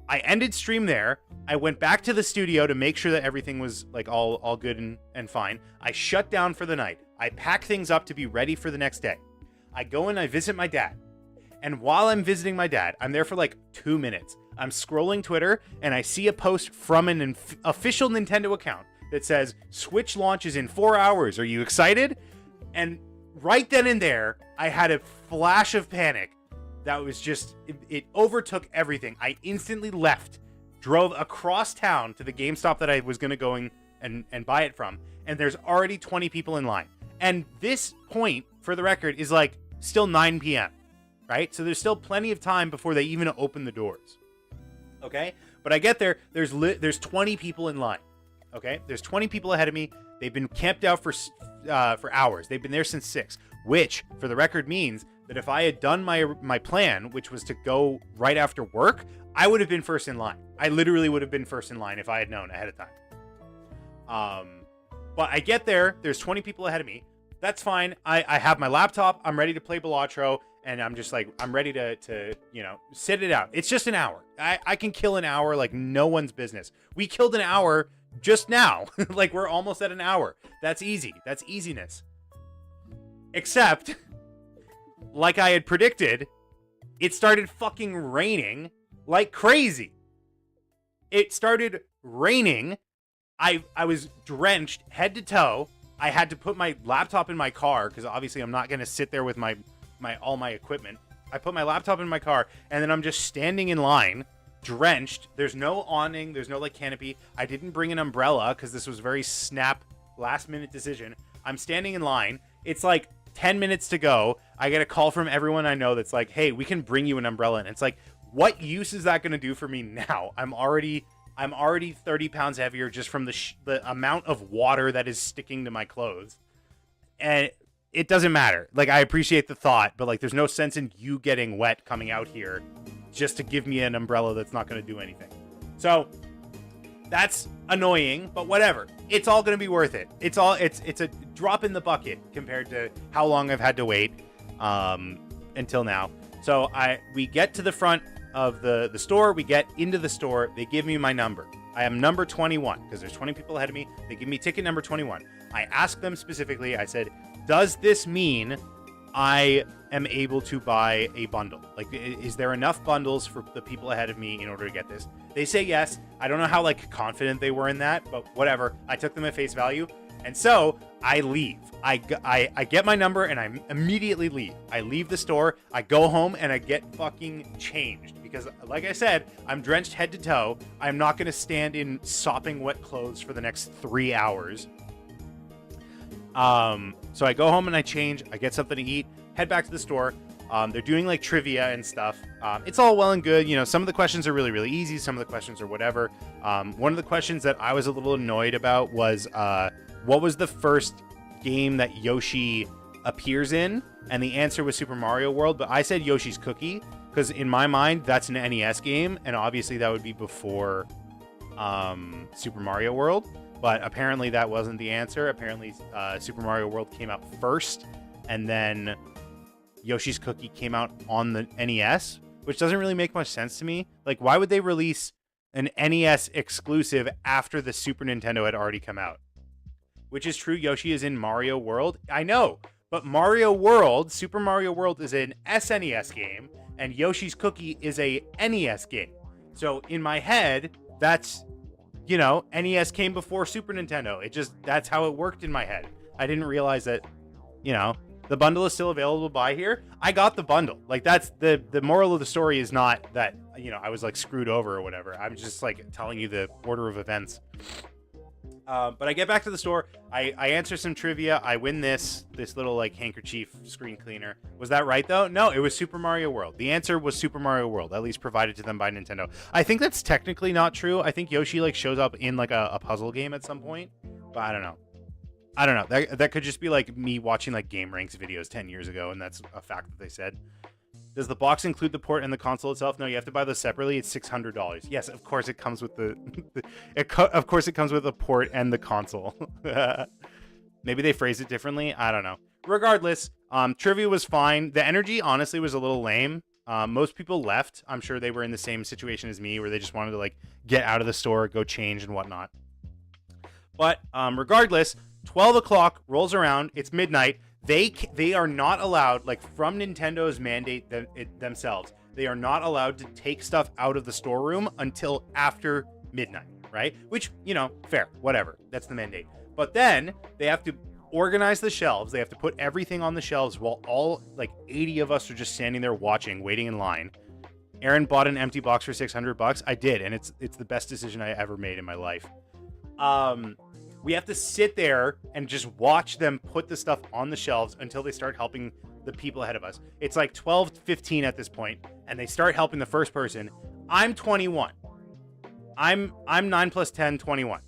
I ended stream there. I went back to the studio to make sure that everything was like all good and fine. I shut down for the night. I pack things up to be ready for the next day. I go and I visit my dad. And while I'm visiting my dad, I'm there for like 2 minutes. I'm scrolling Twitter and I see a post from an official Nintendo account that says, Switch launches in 4 hours. Are you excited? And right then and there, I had a flash of panic that was just, it overtook everything. I instantly left, drove across town to the GameStop that I was going to go and buy it from. And there's already 20 people in line. And this point, for the record, is like still 9 p.m., right? So there's still plenty of time before they even open the doors. Okay? But I get there, there's 20 people in line. Okay? There's 20 people ahead of me. They've been camped out for hours. They've been there since 6, which, for the record, means that if I had done my plan, which was to go right after work, I would have been first in line. I literally would have been first in line if I had known ahead of time. But I get there, there's 20 people ahead of me. That's fine. I have my laptop. I'm ready to play Balatro, and I'm just like, I'm ready to sit it out. It's just an hour. I can kill an hour like no one's business. We killed an hour just now. Like, we're almost at an hour. That's easy. That's easiness. Except, like I had predicted, it started fucking raining like crazy. It started raining. I was drenched head to toe. I had to put my laptop in my car because obviously I'm not going to sit there with all my equipment. I put my laptop in my car and then I'm just standing in line, drenched. There's no awning. There's no like canopy. I didn't bring an umbrella because this was a very snap last minute decision. I'm standing in line. It's like 10 minutes to go. I get a call from everyone I know that's like, hey, we can bring you an umbrella. And it's like, what use is that going to do for me now? I'm already 30 pounds heavier just from the amount of water that is sticking to my clothes. And it doesn't matter. Like, I appreciate the thought, but like, there's no sense in you getting wet coming out here just to give me an umbrella that's not going to do anything. So that's annoying, but whatever. It's all going to be worth it. It's a drop in the bucket compared to how long I've had to wait until now. So we get to the front of the store. We get into the store. They give me my number. I am number 21 because there's 20 people ahead of me. They give me ticket number 21. I asked them specifically, I said, does this mean I am able to buy a bundle? Like, is there enough bundles for the people ahead of me in order to get this? They say yes. I don't know how like confident they were in that, but whatever. I took them at face value. And so I leave. I get my number and I immediately leave. I leave the store. I go home and I get fucking changed because, like I said, I'm drenched head to toe. I'm not going to stand in sopping wet clothes for the next 3 hours. So I go home and I change. I get something to eat. Head back to the store. They're doing like trivia and stuff. It's all well and good. You know, some of the questions are really, really easy. Some of the questions are whatever. One of the questions that I was a little annoyed about was, what was the first game that Yoshi appears in? And the answer was Super Mario World, but I said Yoshi's Cookie because in my mind that's an NES game, and obviously that would be before Super Mario World. But apparently that wasn't the answer. Apparently Super Mario World came out first, and then Yoshi's Cookie came out on the NES, which doesn't really make much sense to me. Like, why would they release an NES exclusive after the Super Nintendo had already come out? Which is true, Yoshi is in Mario World. I know, but Mario World, Super Mario World is an SNES game, and Yoshi's Cookie is a NES game. So in my head, that's, you know, NES came before Super Nintendo. That's how it worked in my head. I didn't realize that, you know, the bundle is still available to buy here. I got the bundle. Like, that's the moral of the story is not that, you know, I was like screwed over or whatever. I'm just like telling you the order of events. But I get back to the store. I answer some trivia. I win this little like handkerchief screen cleaner. Was that right though? No, it was Super Mario World. The answer was Super Mario World, at least provided to them by Nintendo. I think that's technically not true. I think Yoshi like shows up in like a puzzle game at some point, but I don't know. That could just be like me watching like Game Ranks videos 10 years ago, and that's a fact that they said. Does the box include the port and the console itself? No, you have to buy those separately. It's $600. Yes, of course it comes with the. Of course it comes with the port and the console. Maybe they phrased it differently. I don't know. Regardless, trivia was fine. The energy honestly was a little lame. Most people left. I'm sure they were in the same situation as me, where they just wanted to like get out of the store, go change and whatnot. But regardless, 12 o'clock rolls around. It's midnight. They are not allowed, like from Nintendo's mandate themselves, they are not allowed to take stuff out of the storeroom until after midnight, right? Which, you know, fair, whatever. That's the mandate. But then they have to organize the shelves. They have to put everything on the shelves while all like 80 of us are just standing there watching, waiting in line. Aaron bought an empty box for $600. I did, and it's the best decision I ever made in my life. We have to sit there and just watch them put the stuff on the shelves until they start helping the people ahead of us. It's like 12:15 at this point, and they start helping the first person. I'm 21. I'm 9 plus 10, 21.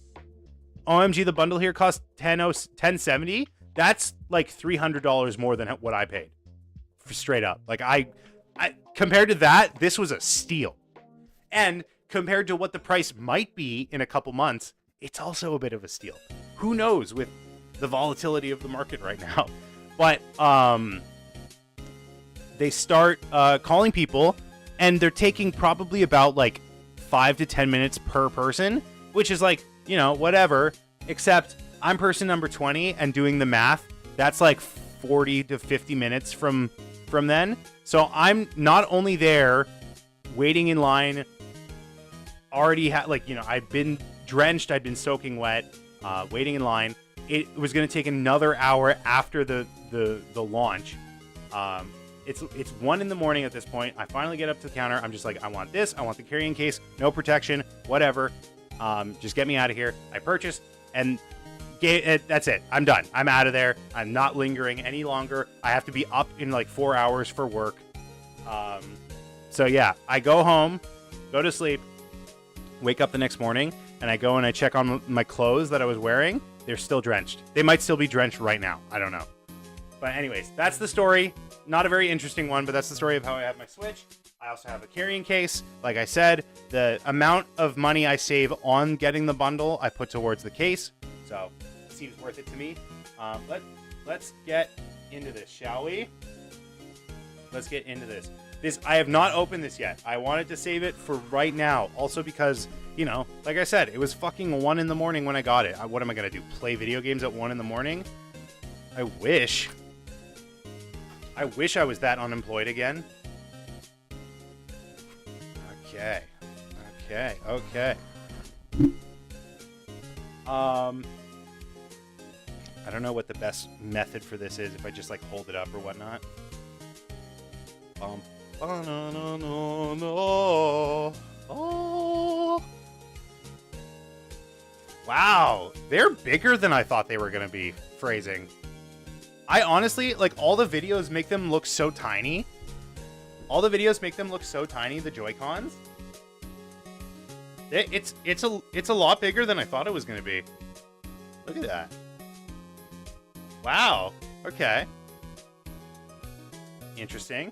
OMG, the bundle here costs $10.70. That's like $300 more than what I paid. Straight up. Like I compared to that, this was a steal. And compared to what the price might be in a couple months, it's also a bit of a steal. Who knows with the volatility of the market right now? But they start calling people, and they're taking probably about like 5 to 10 minutes per person, which is like, you know, whatever. Except I'm person number 20, and doing the math, that's like 40 to 50 minutes from then. So I'm not only there waiting in line, already like, you know, I've been drenched, I'd been soaking wet, waiting in line. It was going to take another hour after the launch. It's 1 a.m. at this point. I finally get up to the counter. I'm just like, I want this. I want the carrying case. No protection. Whatever. Just get me out of here. I purchased, and that's it. I'm done. I'm out of there. I'm not lingering any longer. I have to be up in like 4 hours for work. So yeah, I go home, go to sleep, wake up the next morning, and I go and I check on my clothes that I was wearing. They're still drenched. They might still be drenched right now. I don't know. But anyways, that's the story. Not a very interesting one, but that's the story of how I have my Switch. I also have a carrying case. Like I said, the amount of money I save on getting the bundle, I put towards the case. So it seems worth it to me. Let's get into this, shall we? Let's get into this. I have not opened this yet. I wanted to save it for right now. Also because, you know, like I said, it was fucking 1 a.m. when I got it. What am I going to do? Play video games at 1 a.m? I wish I was that unemployed again. Okay. I don't know what the best method for this is, if I just like hold it up or whatnot. Oh. Wow, they're bigger than I thought they were going to be. Phrasing. I honestly, like, all the videos make them look so tiny. The Joy-Cons. It's a lot bigger than I thought it was going to be. Look at that. Wow. Okay. Interesting.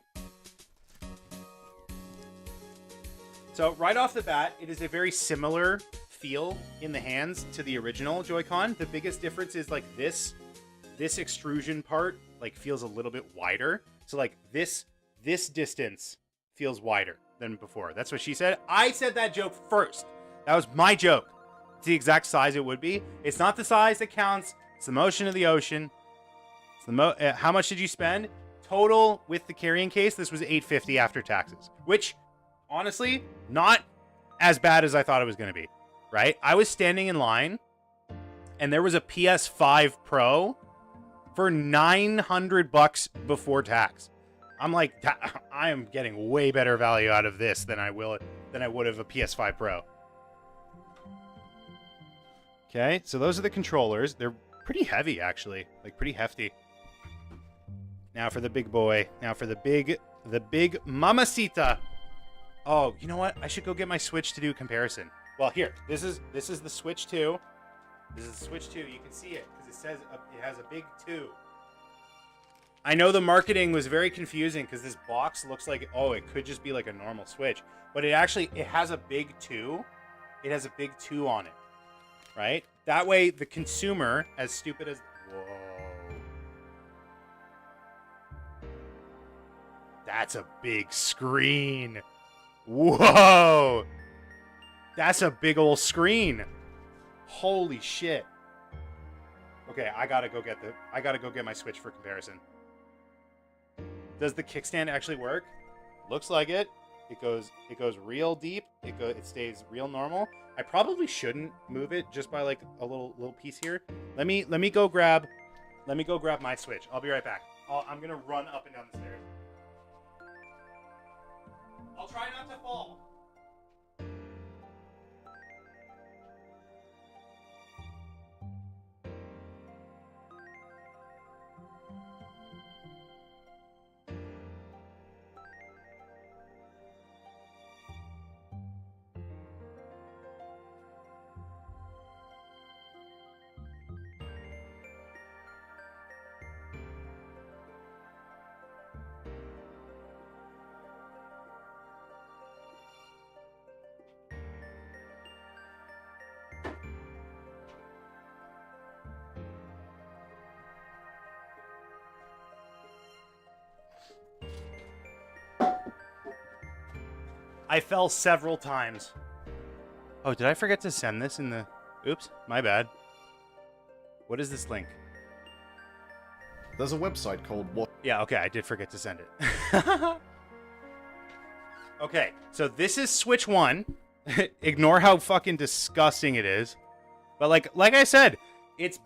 So right off the bat, it is a very similar feel in the hands to the original Joy-Con. The biggest difference is like this extrusion part like feels a little bit wider. So like this distance feels wider than before. That's what she said. I said that joke first. That was my joke. It's the exact size it would be. It's not the size that counts. It's the motion of the ocean. It's the how much did you spend? Total with the carrying case, this was $850 after taxes, which honestly, not as bad as I thought it was going to be, right? I was standing in line and there was a PS5 Pro for $900 before tax. I'm like, I am getting way better value out of this than I would have a PS5 Pro. Okay, so those are the controllers. They're pretty heavy, actually. Like, pretty hefty. Now for the big boy. Now for the big mamacita. Oh, you know what? I should go get my Switch to do a comparison. Well, here. This is the Switch 2. This is the Switch 2. You can see it because it says it has a big 2. I know the marketing was very confusing because this box looks like, oh, it could just be like a normal Switch. But it has a big 2. It has a big 2 on it. Right? That way, the consumer, as stupid as... Whoa. That's a big screen. Whoa. That's a big old screen. Holy shit. Okay, I gotta go get my Switch for comparison. Does the kickstand actually work? Looks like it. It goes real deep. It stays real normal. I probably shouldn't move it just by like a little piece here. Let me go grab my Switch. I'll be right back. I'm gonna run up and down the stairs. I'll try not to fall. I fell several times. Oh, did I forget to send this in the... Oops, my bad. What is this link? There's a website called What. Yeah, okay, I did forget to send it. Okay, so this is Switch 1. Ignore how fucking disgusting it is. But like I said, it's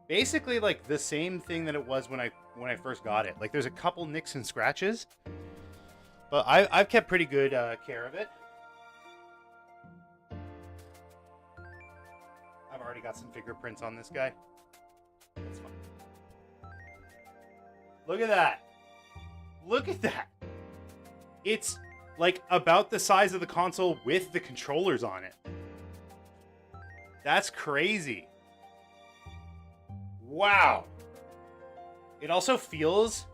basically like the same thing that it was when I first got it. Like there's a couple nicks and scratches. But I've kept pretty good care of it. I've already got some fingerprints on this guy. That's fine. Look at that. Look at that. It's like about the size of the console with the controllers on it. That's crazy. Wow. It also feels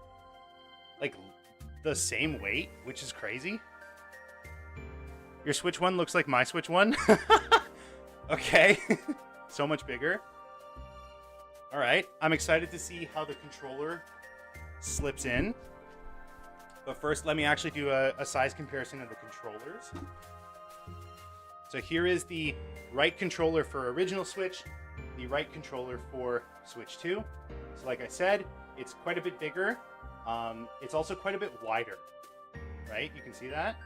like the same weight, which is crazy. Your Switch 1 looks like my Switch 1. Okay. So much bigger. All right. I'm excited to see how the controller slips in. But first, let me actually do a size comparison of the controllers. So here is the right controller for original Switch, the right controller for Switch 2. So like I said, it's quite a bit bigger. It's also quite a bit wider, right? You can see that.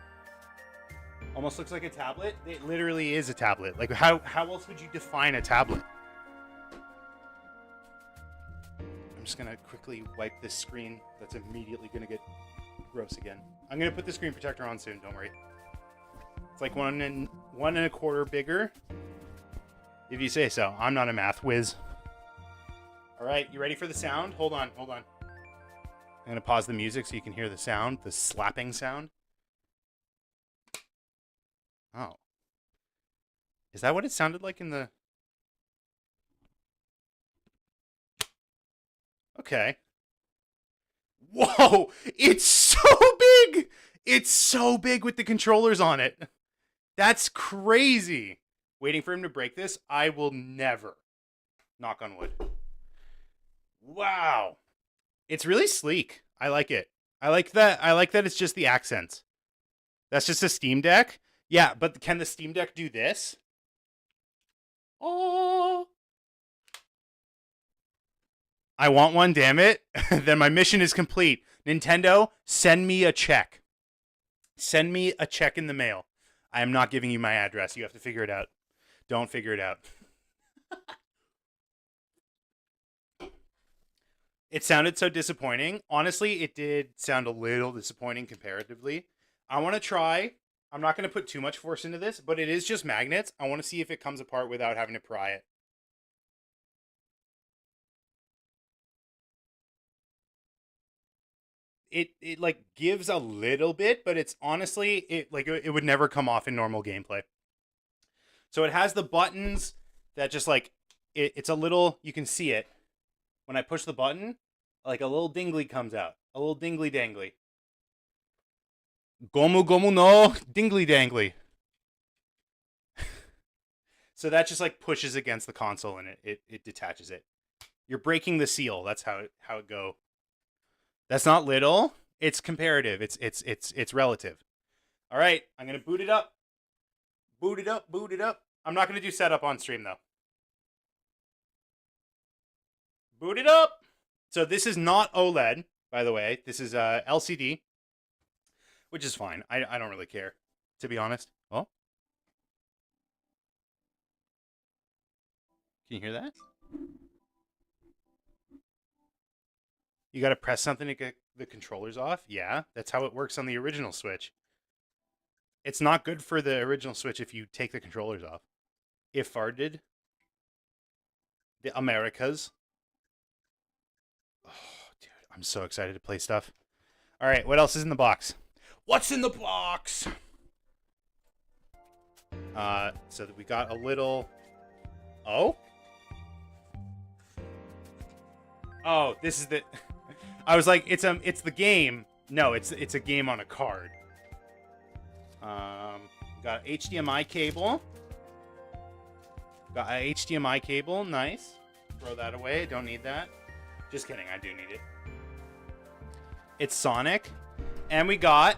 Almost looks like a tablet. It literally is a tablet. Like how else would you define a tablet? I'm just gonna quickly wipe this screen. That's immediately gonna get gross again. I'm gonna put the screen protector on soon. Don't worry. It's like one and a quarter bigger, if you say so. I'm not a math whiz. All right, you ready for the sound? Hold on. I'm going to pause the music so you can hear the sound, the slapping sound. Oh. Is that what it sounded like in the... Okay. Whoa! It's so big! It's so big with the controllers on it. That's crazy. Waiting for him to break this, I will never. Knock on wood. Wow. It's really sleek. I like it. I like that it's just the accents. That's just a Steam Deck? Yeah, but can the Steam Deck do this? Oh. I want one, damn it. Then my mission is complete. Nintendo, send me a check. Send me a check in the mail. I am not giving you my address. You have to figure it out. Don't figure it out. It sounded so disappointing. Honestly, it did sound a little disappointing comparatively. I want to try. I'm not going to put too much force into this, but it is just magnets. I want to see if it comes apart without having to pry it. it like gives a little bit, but it's honestly it would never come off in normal gameplay. So it has the buttons that just like it's a little, you can see it when I push the button, like a little dingly comes out, a little dingly dangly. Gomu gomu no dingly dangly. So that just like pushes against the console and it detaches it. You're breaking the seal. That's how it go. That's not little. It's comparative. It's relative. All right, I'm gonna boot it up. Boot it up. Boot it up. I'm not gonna do setup on stream though. Boot it up. So this is not OLED, by the way. This is LCD, which is fine. I don't really care, to be honest. Oh, can you hear that? You got to press something to get the controllers off? Yeah, that's how it works on the original Switch. It's not good for the original Switch if you take the controllers off. If farted. The Americas. Oh, dude, I'm so excited to play stuff. All right, what else is in the box? What's in the box? So that we got a little... Oh? Oh, this is the... I was like, it's the game. No, it's a game on a card. Got HDMI cable. Got a HDMI cable. Nice. Throw that away. Don't need that. Just kidding. I do need it. It's Sonic. And we got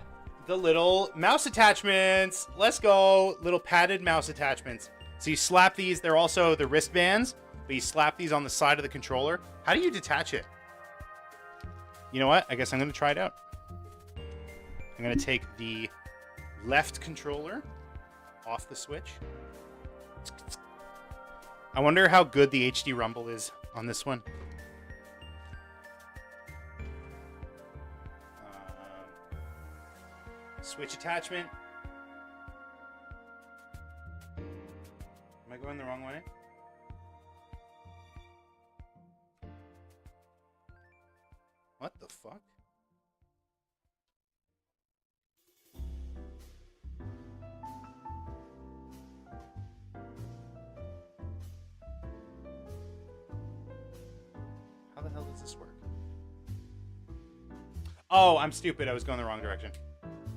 the little mouse attachments. Let's go. Little padded mouse attachments. So you slap these. They're also the wristbands. But you slap these on the side of the controller. How do you detach it? You know what? I guess I'm going to try it out. I'm going to take the left controller off the Switch. I wonder how good the HD rumble is on this one. Switch attachment. Am I going the wrong way? What the fuck? How the hell does this work? Oh, I'm stupid. I was going the wrong direction.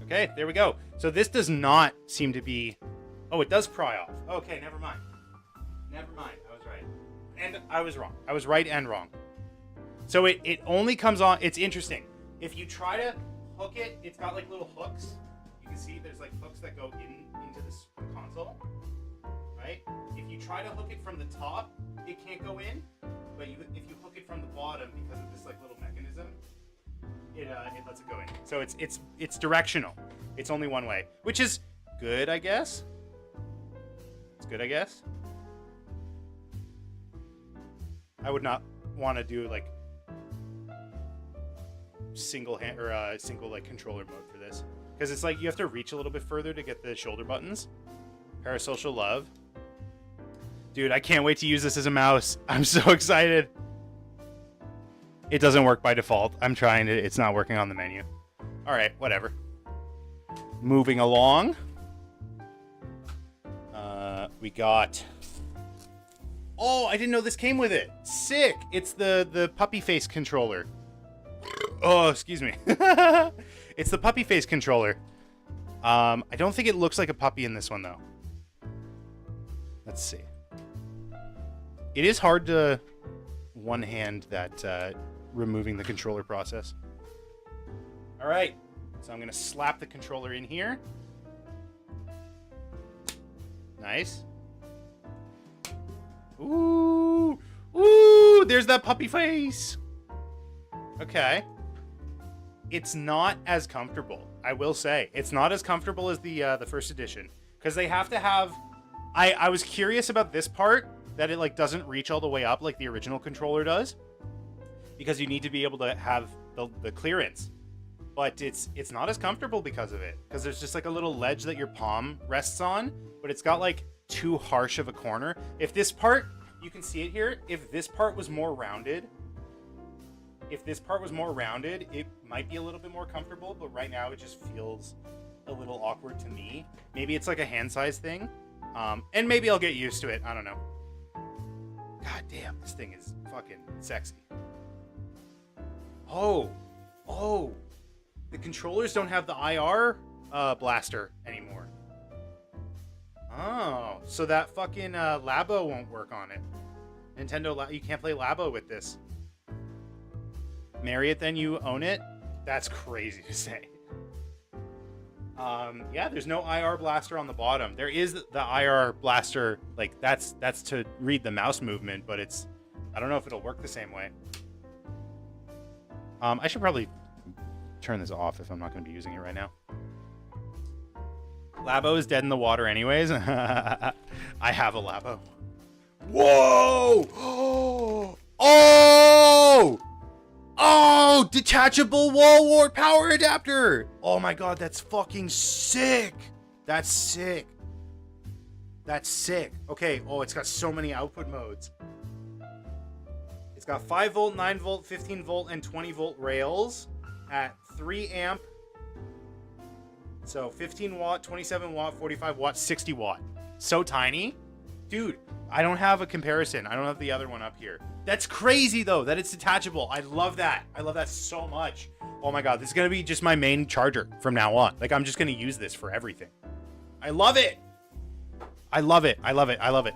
Okay, there we go. So this does not seem to be... Oh, it does pry off. Okay, never mind. Never mind. I was right. And I was wrong. I was right and wrong. So it only comes on... It's interesting. If you try to hook it, it's got like little hooks. You can see there's like hooks that go into this console. Right? If you try to hook it from the top, it can't go in. But if you hook it from the bottom, because of this like little mechanism, it lets it go in. So it's directional. It's only one way, which is good, I guess. It's good, I guess. I would not want to do like single hand or single like controller mode for this, because it's like you have to reach a little bit further to get the shoulder buttons. Parasocial love. Dude, I can't wait to use this as a mouse. I'm so excited. It doesn't work by default. I'm trying to. It's not working on the menu. All right, whatever. Moving along. We got... Oh, I didn't know this came with it. Sick. It's the puppy face controller. Oh, excuse me. It's the puppy face controller. I don't think it looks like a puppy in this one, though. Let's see. It is hard to one-hand that removing the controller process. All right. So I'm going to slap the controller in here. Nice. Ooh. Ooh, there's that puppy face. Okay. It's not as comfortable, I will say. It's not as comfortable as the first edition, because they have to have... I was curious about this part, that it like doesn't reach all the way up like the original controller does, because you need to be able to have the clearance. But it's not as comfortable because of it, because there's just like a little ledge that your palm rests on, but it's got like too harsh of a corner. If this part, you can see it here, if this part was more rounded, If this part was more rounded, it might be a little bit more comfortable, but right now it just feels a little awkward to me. Maybe it's like a hand size thing. And maybe I'll get used to it. I don't know. God damn, this thing is fucking sexy. Oh, the controllers don't have the IR blaster anymore. Oh, so that fucking Labo won't work on it. Nintendo, you can't play Labo with this. Marry it, then you own it? That's crazy to say. Yeah, there's no IR blaster on the bottom. There is the IR blaster, like that's to read the mouse movement, but it's, I don't know if it'll work the same way. I should probably turn this off if I'm not going to be using it right now. Labo is dead in the water anyways. I have a Labo. Whoa! Oh! Detachable wall wart power adapter! Oh my god, that's fucking sick! That's sick. That's sick. Okay, oh, it's got so many output modes. It's got 5 volt, 9 volt, 15 volt, and 20 volt rails at 3 amp. So 15 watt, 27 watt, 45 watt, 60 watt. So tiny. Dude, I don't have a comparison. I don't have the other one up here. That's crazy though, that it's detachable. I love that. I love that so much. Oh my god, this is gonna be just my main charger from now on. Like, I'm just gonna use this for everything. I love it. I love it. I love it. I love it.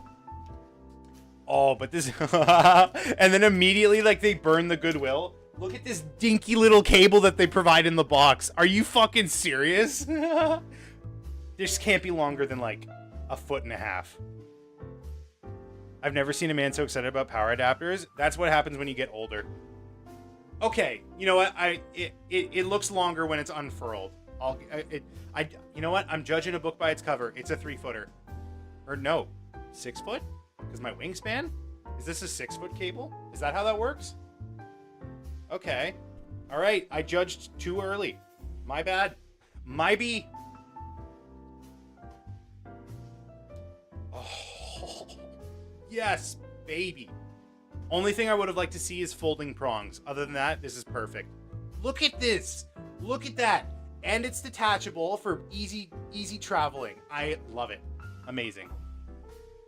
Oh, but this... and then immediately, like, they burn the goodwill. Look at this dinky little cable that they provide in the box. Are you fucking serious? This can't be longer than, like, 1.5 feet. I've never seen a man so excited about power adapters. That's what happens when you get older. Okay, you know what? It looks longer when it's unfurled. You know what? I'm judging a book by its cover. It's a 3-footer. Or no, 6 foot? Because my wingspan? Is this a 6-foot cable? Is that how that works? Okay. All right. I judged too early. My bad. My B. Oh, yes, baby. Only thing I would have liked to see is folding prongs. Other than that, this is perfect. Look at this. Look at that. And it's detachable for easy traveling. I love it. Amazing.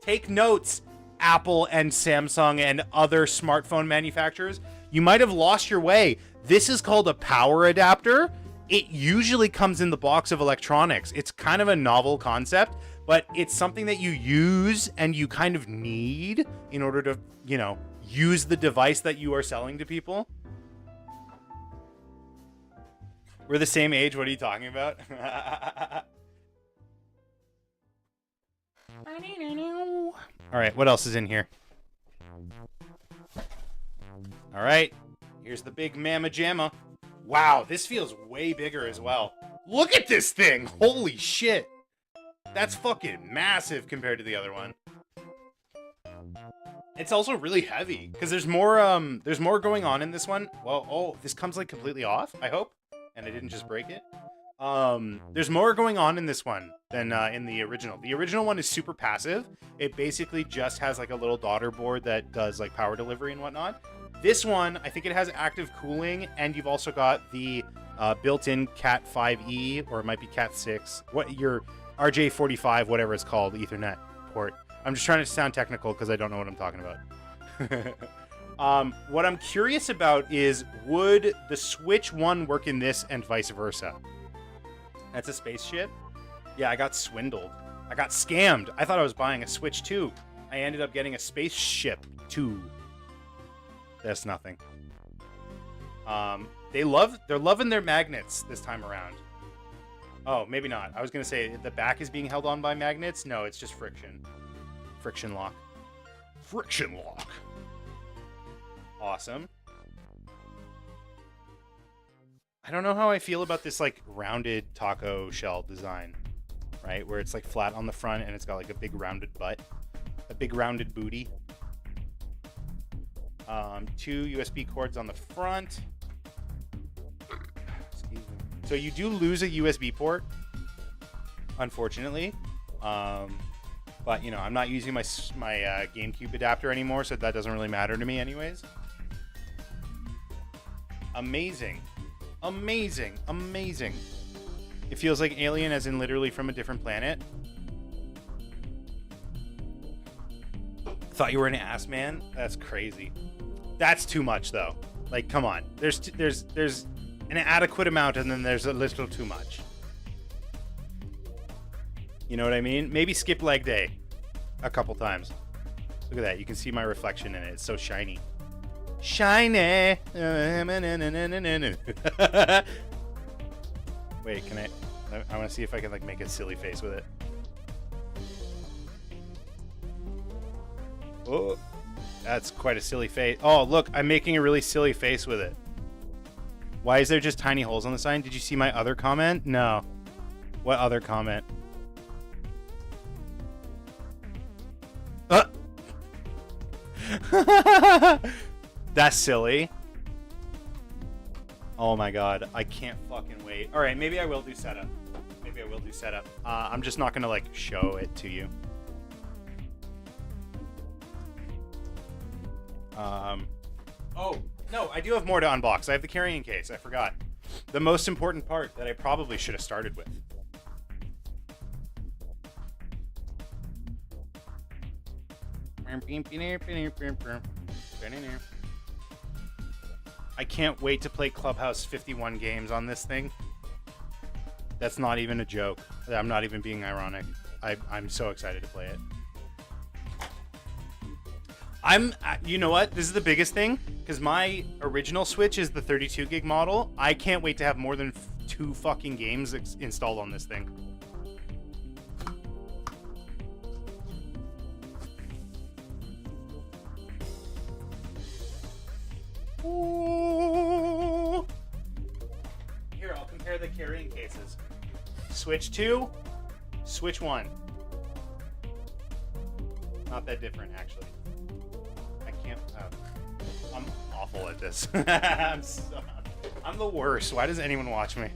Take notes, Apple and Samsung and other smartphone manufacturers. You might have lost your way. This is called a power adapter. It usually comes in the box of electronics. It's kind of a novel concept, but it's something that you use and you kind of need in order to, you know, use the device that you are selling to people. We're the same age. What are you talking about? All right, what else is in here? All right, here's the big Mamma Jamma. Wow, this feels way bigger as well. Look at this thing! Holy shit! That's fucking massive compared to the other one. It's also really heavy because there's more going on in this one. Well, oh, this comes like completely off, I hope, and I didn't just break it. There's more going on in this one than in the original. The original one is super passive. It basically just has like a little daughter board that does like power delivery and whatnot. This one, I think it has active cooling, and you've also got the built-in Cat 5e, or it might be Cat 6, what your RJ45, whatever it's called, Ethernet port. I'm just trying to sound technical because I don't know what I'm talking about. What I'm curious about is, would the Switch 1 work in this and vice versa? That's a spaceship? Yeah, I got swindled. I got scammed. I thought I was buying a Switch 2. I ended up getting a Spaceship 2. That's nothing. They're loving their magnets this time around. Oh, maybe not. I was gonna say the back is being held on by magnets. No, it's just friction. Friction lock. Friction lock. Awesome. I don't know how I feel about this like rounded taco shell design, right? Where it's like flat on the front and it's got like a big rounded butt, a big rounded booty. 2 USB cords on the front. Excuse me. So you do lose a USB port, unfortunately. But you know, I'm not using my GameCube adapter anymore, so that doesn't really matter to me anyways. Amazing. Amazing. Amazing. It feels like alien as in literally from a different planet. Thought you were an ass man? That's crazy. That's too much though. Like, come on. There's an adequate amount and then there's a little too much. You know what I mean? Maybe skip leg day a couple times. Look at that. You can see my reflection in it. It's so shiny. Shiny. Wait, can I want to see if I can like make a silly face with it. Oh, that's quite a silly face. Oh, look, I'm making a really silly face with it. Why is there just tiny holes on the sign? Did you see my other comment? No. What other comment? That's silly. Oh my god, I can't fucking wait. All right, maybe I will do setup. Maybe I will do setup. I'm just not gonna like show it to you. Oh, no, I do have more to unbox. I have the carrying case. I forgot. The most important part that I probably should have started with. I can't wait to play Clubhouse 51 games on this thing. That's not even a joke. I'm not even being ironic. I'm so excited to play it. You know what? This is the biggest thing, because my original Switch is the 32 gig model. I can't wait to have more than 2 fucking games installed on this thing. Ooh. Here, I'll compare the carrying cases. Switch 2, Switch 1. Not that different, actually. I'm awful at this. I'm the worst. Why does anyone watch me?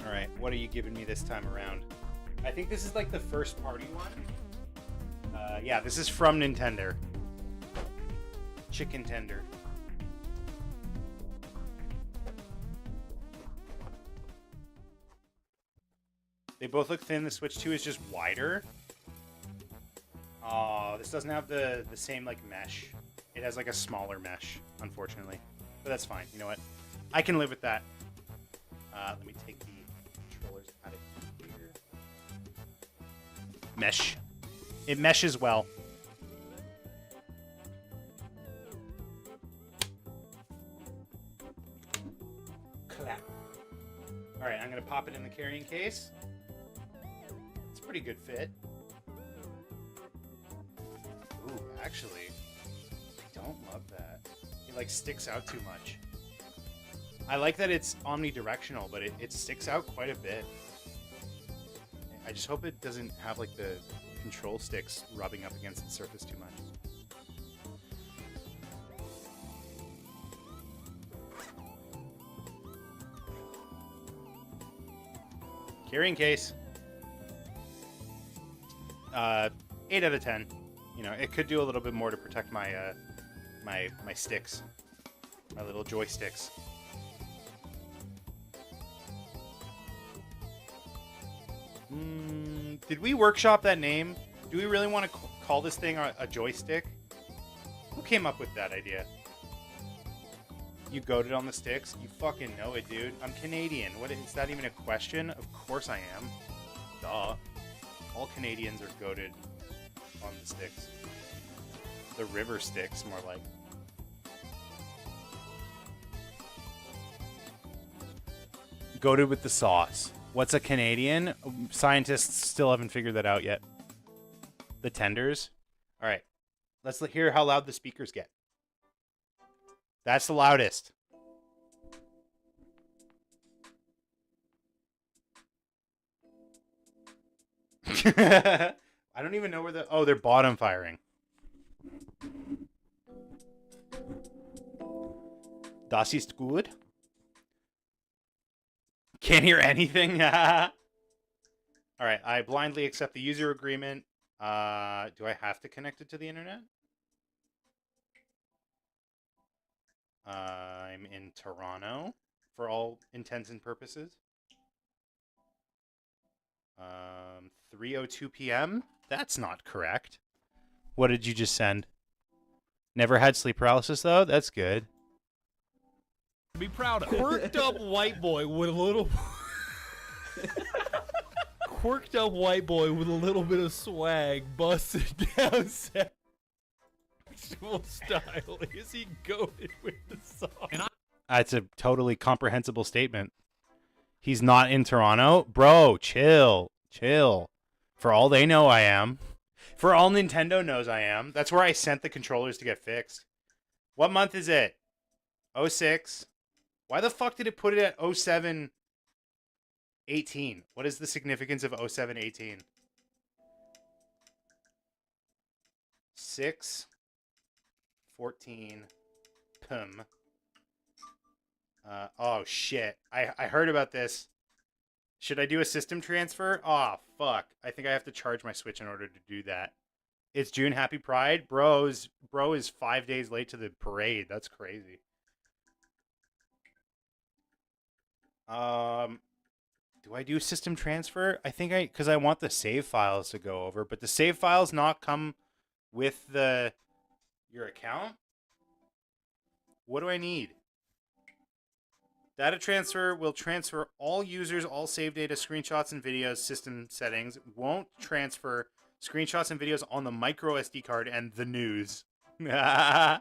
All right, what are you giving me this time around? I think this is like the first party one. Yeah, this is from Nintendo. Chicken tender. They both look thin. The Switch 2 is just wider. Oh, this doesn't have the same like mesh. It has like a smaller mesh, unfortunately. But that's fine. You know what? I can live with that. Let me take the controllers out of here. Mesh. It meshes well. Clap. All right, I'm gonna pop it in the carrying case. Pretty good fit. Ooh, actually, I don't love that. It like sticks out too much. I like that it's omnidirectional, but it sticks out quite a bit. I just hope it doesn't have like the control sticks rubbing up against the surface too much. Carrying case. 8 out of 10. You know, it could do a little bit more to protect my my sticks, my little joysticks. Did we workshop that name? Do we really want to call this thing a joystick? Who came up with that idea? You goated on the sticks? You fucking know it, dude. I'm Canadian. What is that even a question? Of course I am. Duh. All Canadians are goated on the sticks. The river sticks, more like. Goated with the sauce. What's a Canadian? Scientists still haven't figured that out yet. The tenders. All right. Let's hear how loud the speakers get. That's the loudest. I don't even know where the... Oh, they're bottom firing. Das ist gut. Can't hear anything. All All right, I blindly accept the user agreement. Do I have to connect it to the internet? I'm in Toronto for all intents and purposes. 3:02 p.m. That's not correct. What did you just send? Never had sleep paralysis though. That's good. Be proud of. Quirked up white boy with a little quirked up white boy with a little bit of swag busted down sexual style. Is he goated with the song? That's a totally comprehensible statement. He's not in Toronto. Bro, chill. Chill. For all they know, I am. For all Nintendo knows, I am. That's where I sent the controllers to get fixed. What month is it? 06. Why the fuck did it put it at 07-18? What is the significance of 07-18? 6, 14, pum. Oh shit. I heard about this. Should I do a system transfer? Oh fuck. I think I have to charge my Switch in order to do that. It's June. Happy Pride. Bro is 5 days late to the parade. That's crazy. Do I do system transfer? I think because I want the save files to go over, but the save files not come with your account? What do I need? Data transfer will transfer all users, all save data, screenshots, and videos, system settings. Won't transfer screenshots and videos on the micro SD card and the news. Okay.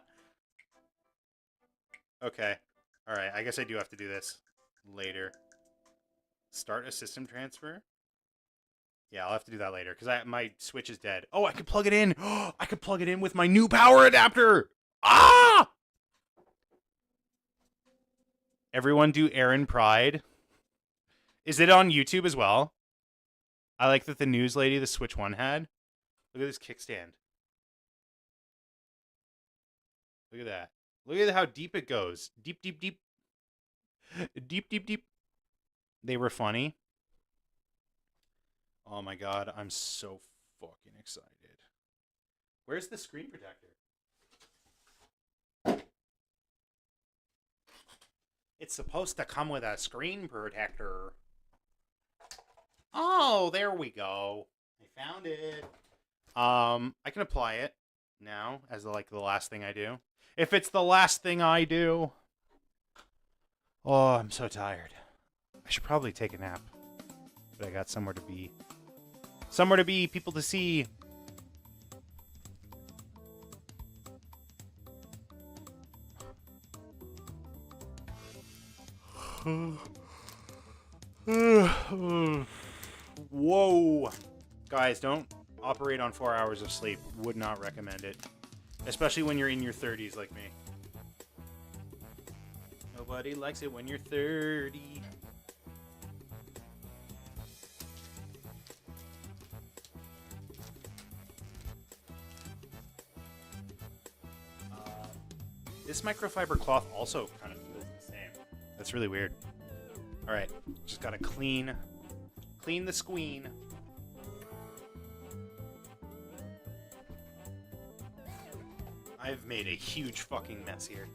All right. I guess I do have to do this later. Start a system transfer? Yeah, I'll have to do that later because my Switch is dead. Oh, I could plug it in. I could plug it in with my new power adapter. Ah! Everyone do Aaron Pride. Is it on YouTube as well? I like that the news lady, the Switch One, had. Look at this kickstand. Look at that. Look at how deep it goes. Deep, deep, deep. Deep, deep, deep. They were funny. Oh my god, I'm so fucking excited. Where's the screen protector? It's supposed to come with a screen protector. Oh, there we go. I found it. I can apply it now as the last thing I do. If it's the last thing I do. Oh, I'm so tired. I should probably take a nap. But I got somewhere to be. Somewhere to be, people to see. Whoa. Guys, don't operate on 4 hours of sleep. Would not recommend it. Especially when you're in your 30s like me. Nobody likes it when you're 30. This microfiber cloth also kind of feels the same. That's really weird. All right, just gotta clean the squeen. I've made a huge fucking mess here.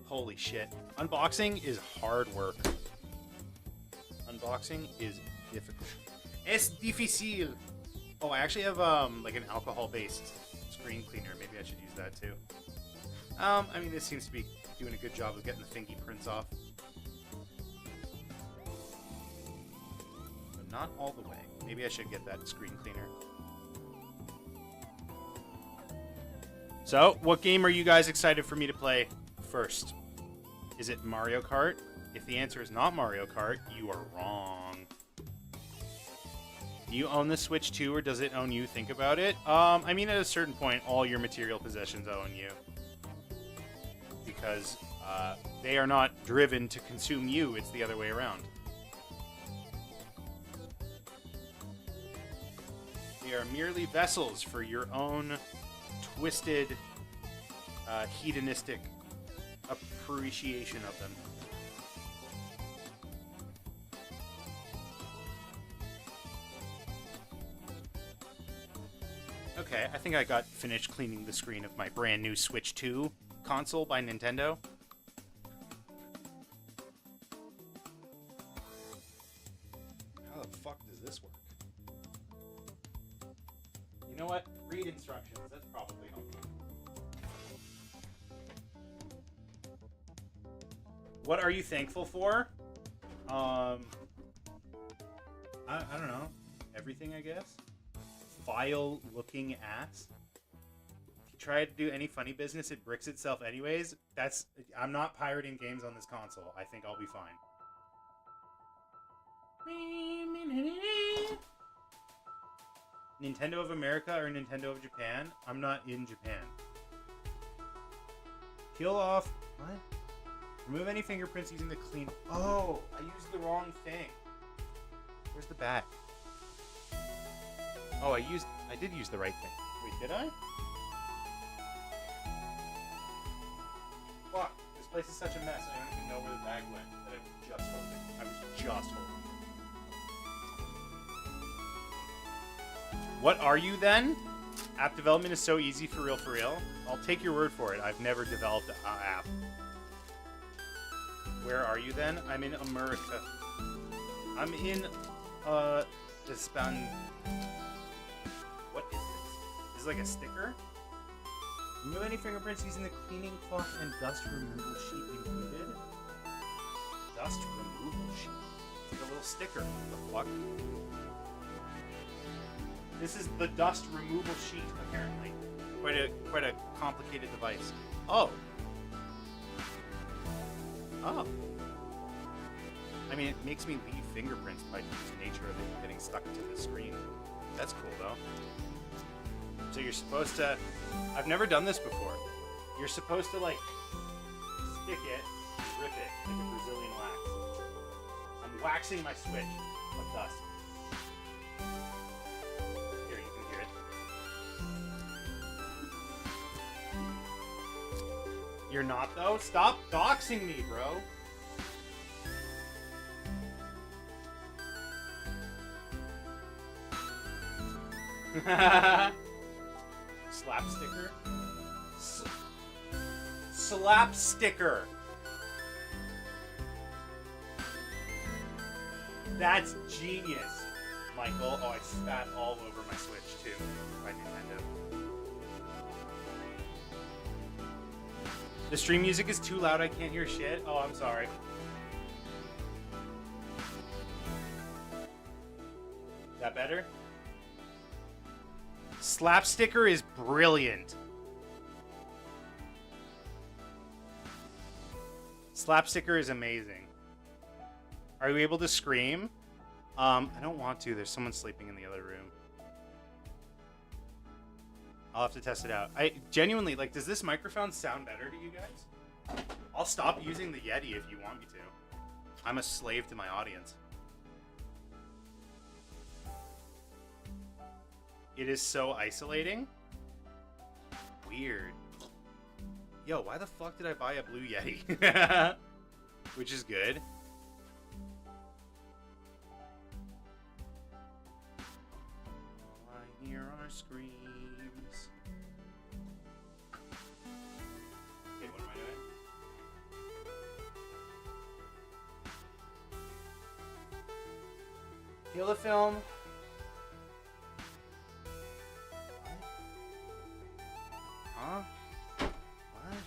Holy shit. Unboxing is hard work. Unboxing is difficult. Es difícil. Oh, I actually have like an alcohol-based screen cleaner. Maybe I should use that too. I mean, this seems to be doing a good job of getting the fingerprints off. But not all the way. Maybe I should get that screen cleaner. So, what game are you guys excited for me to play first? Is it Mario Kart? If the answer is not Mario Kart, you are wrong. Do you own the Switch too, or does it own you? Think about it. I mean, at a certain point, all your material possessions own you. Because they are not driven to consume you, it's the other way around. They are merely vessels for your own twisted, hedonistic appreciation of them. Okay, I think I got finished cleaning the screen of my brand new Switch 2 console by Nintendo. How the fuck does this work? You know what? Read instructions. That's probably helpful. What are you thankful for? I don't know. Everything, I guess. File-looking ass. If you try to do any funny business, it bricks itself anyways. I'm not pirating games on this console. I think I'll be fine. Nintendo of America or Nintendo of Japan? I'm not in Japan. Peel off... What? Remove any fingerprints using the clean... Oh! I used the wrong thing. Where's the bat? Oh, I did use the right thing. Wait, did I? Fuck. This place is such a mess. I don't even know where the bag went that I was just holding. What are you then? App development is so easy for real, for real. I'll take your word for it. I've never developed an app. Where are you then? I'm in America. I'm in, Japan. What is this? This is like a sticker? Remove any fingerprints using the cleaning cloth and dust removal sheet included. Dust removal sheet. It's like a little sticker. What the fuck? This is the dust removal sheet, apparently. Quite a complicated device. Oh. Oh. I mean, it makes me leave fingerprints by just nature of it getting stuck to the screen. That's cool, though. So you're supposed to... I've never done this before. You're supposed to, like, stick it, rip it, like a Brazilian wax. I'm waxing my Switch of dust. Here, you can hear it. You're not, though? Stop doxing me, bro. Slap sticker? Slap sticker. That's genius, Michael. Oh, I spat all over my Switch too. By Nintendo. The stream music is too loud. I can't hear shit. Oh, I'm sorry. Is that better? Slap sticker is brilliant. Slap sticker is amazing. Are you able to scream? I don't want to. There's someone sleeping in the other room. I'll have to test it out. I genuinely, like, does this microphone sound better to you guys? I'll stop using the Yeti if you want me to. I'm a slave to my audience. It is so isolating. Weird. Yo, why the fuck did I buy a blue Yeti? Which is good. All I hear are screams. Okay, what am I doing? Peel the film. Huh? What?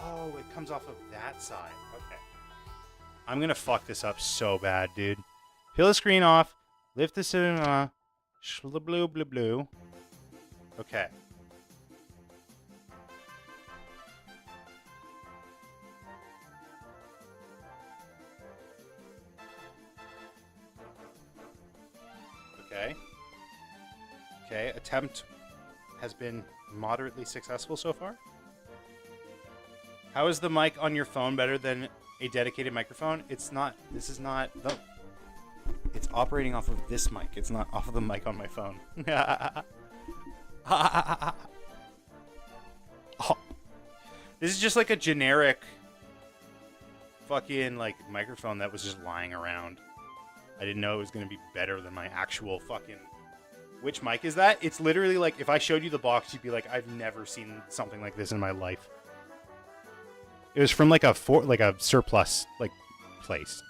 Oh, it comes off of that side. Okay. I'm gonna fuck this up so bad, dude. Peel the screen off. Lift the cinema. Blue, blue, blue. Okay. Okay. Okay, attempt has been moderately successful so far. How is the mic on your phone better than a dedicated microphone? It's not. This is not. It's operating off of this mic. It's not off of the mic on my phone. Oh. This is just like a generic fucking like microphone that was just lying around. I didn't know it was going to be better than my actual fucking Which mic is that? It's literally like, if I showed you the box, you'd be like, I've never seen something like this in my life. It was from like a surplus like place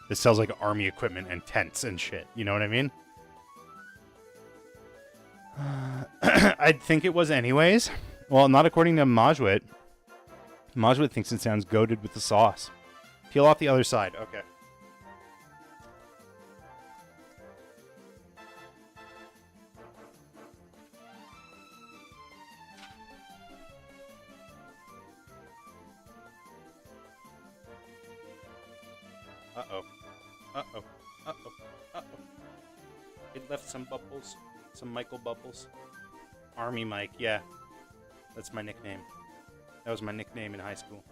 that sells like army equipment and tents and shit. You know what I mean? I'd think it was anyways. Well, not according to Majwit. Majwit thinks it sounds goated with the sauce. Peel off the other side. Okay. Uh-oh. Uh-oh. Uh-oh. Uh-oh. It left some bubbles. Some Michael bubbles. Army Mike, yeah. That's my nickname. That was my nickname in high school.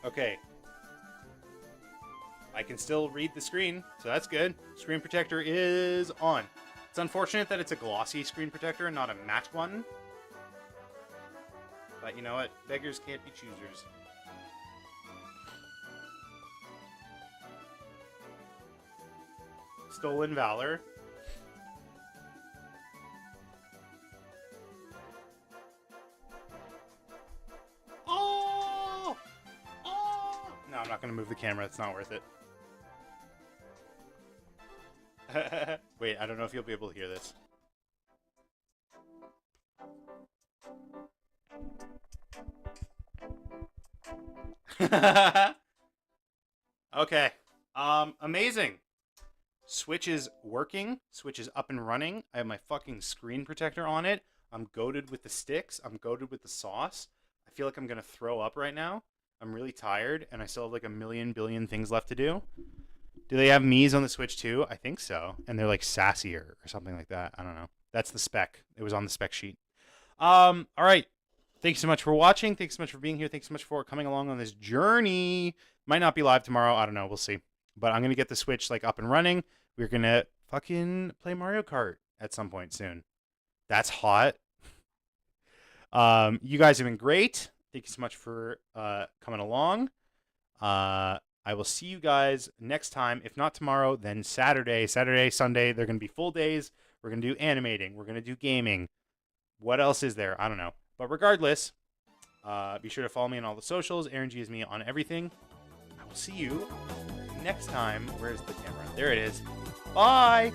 Okay. I can still read the screen, so that's good. Screen protector is on. It's unfortunate that it's a glossy screen protector and not a matte one. But you know what? Beggars can't be choosers. Stolen Valor. Oh! Oh! No, I'm not going to move the camera. It's not worth it. Wait, I don't know if you'll be able to hear this. Okay. Amazing. Switch is working. Switch is up and running. I have my fucking screen protector on it. I'm goated with the sticks. I'm goated with the sauce. I feel like I'm going to throw up right now. I'm really tired, and I still have like a million billion things left to do. Do they have Mii's on the Switch too? I think so. And they're like sassier or something like that. I don't know. That's the spec. It was on the spec sheet. All right. Thanks so much for watching. Thanks so much for being here. Thanks so much for coming along on this journey. Might not be live tomorrow. I don't know. We'll see. But I'm going to get the Switch like up and running. We're going to fucking play Mario Kart at some point soon. That's hot. You guys have been great. Thank you so much for coming along. I will see you guys next time. If not tomorrow, then Saturday, Sunday. They're going to be full days. We're going to do animating. We're going to do gaming. What else is there? I don't know. But regardless, be sure to follow me on all the socials. Aaron G is me on everything. I will see you next time. Where's the camera? There it is. Bye.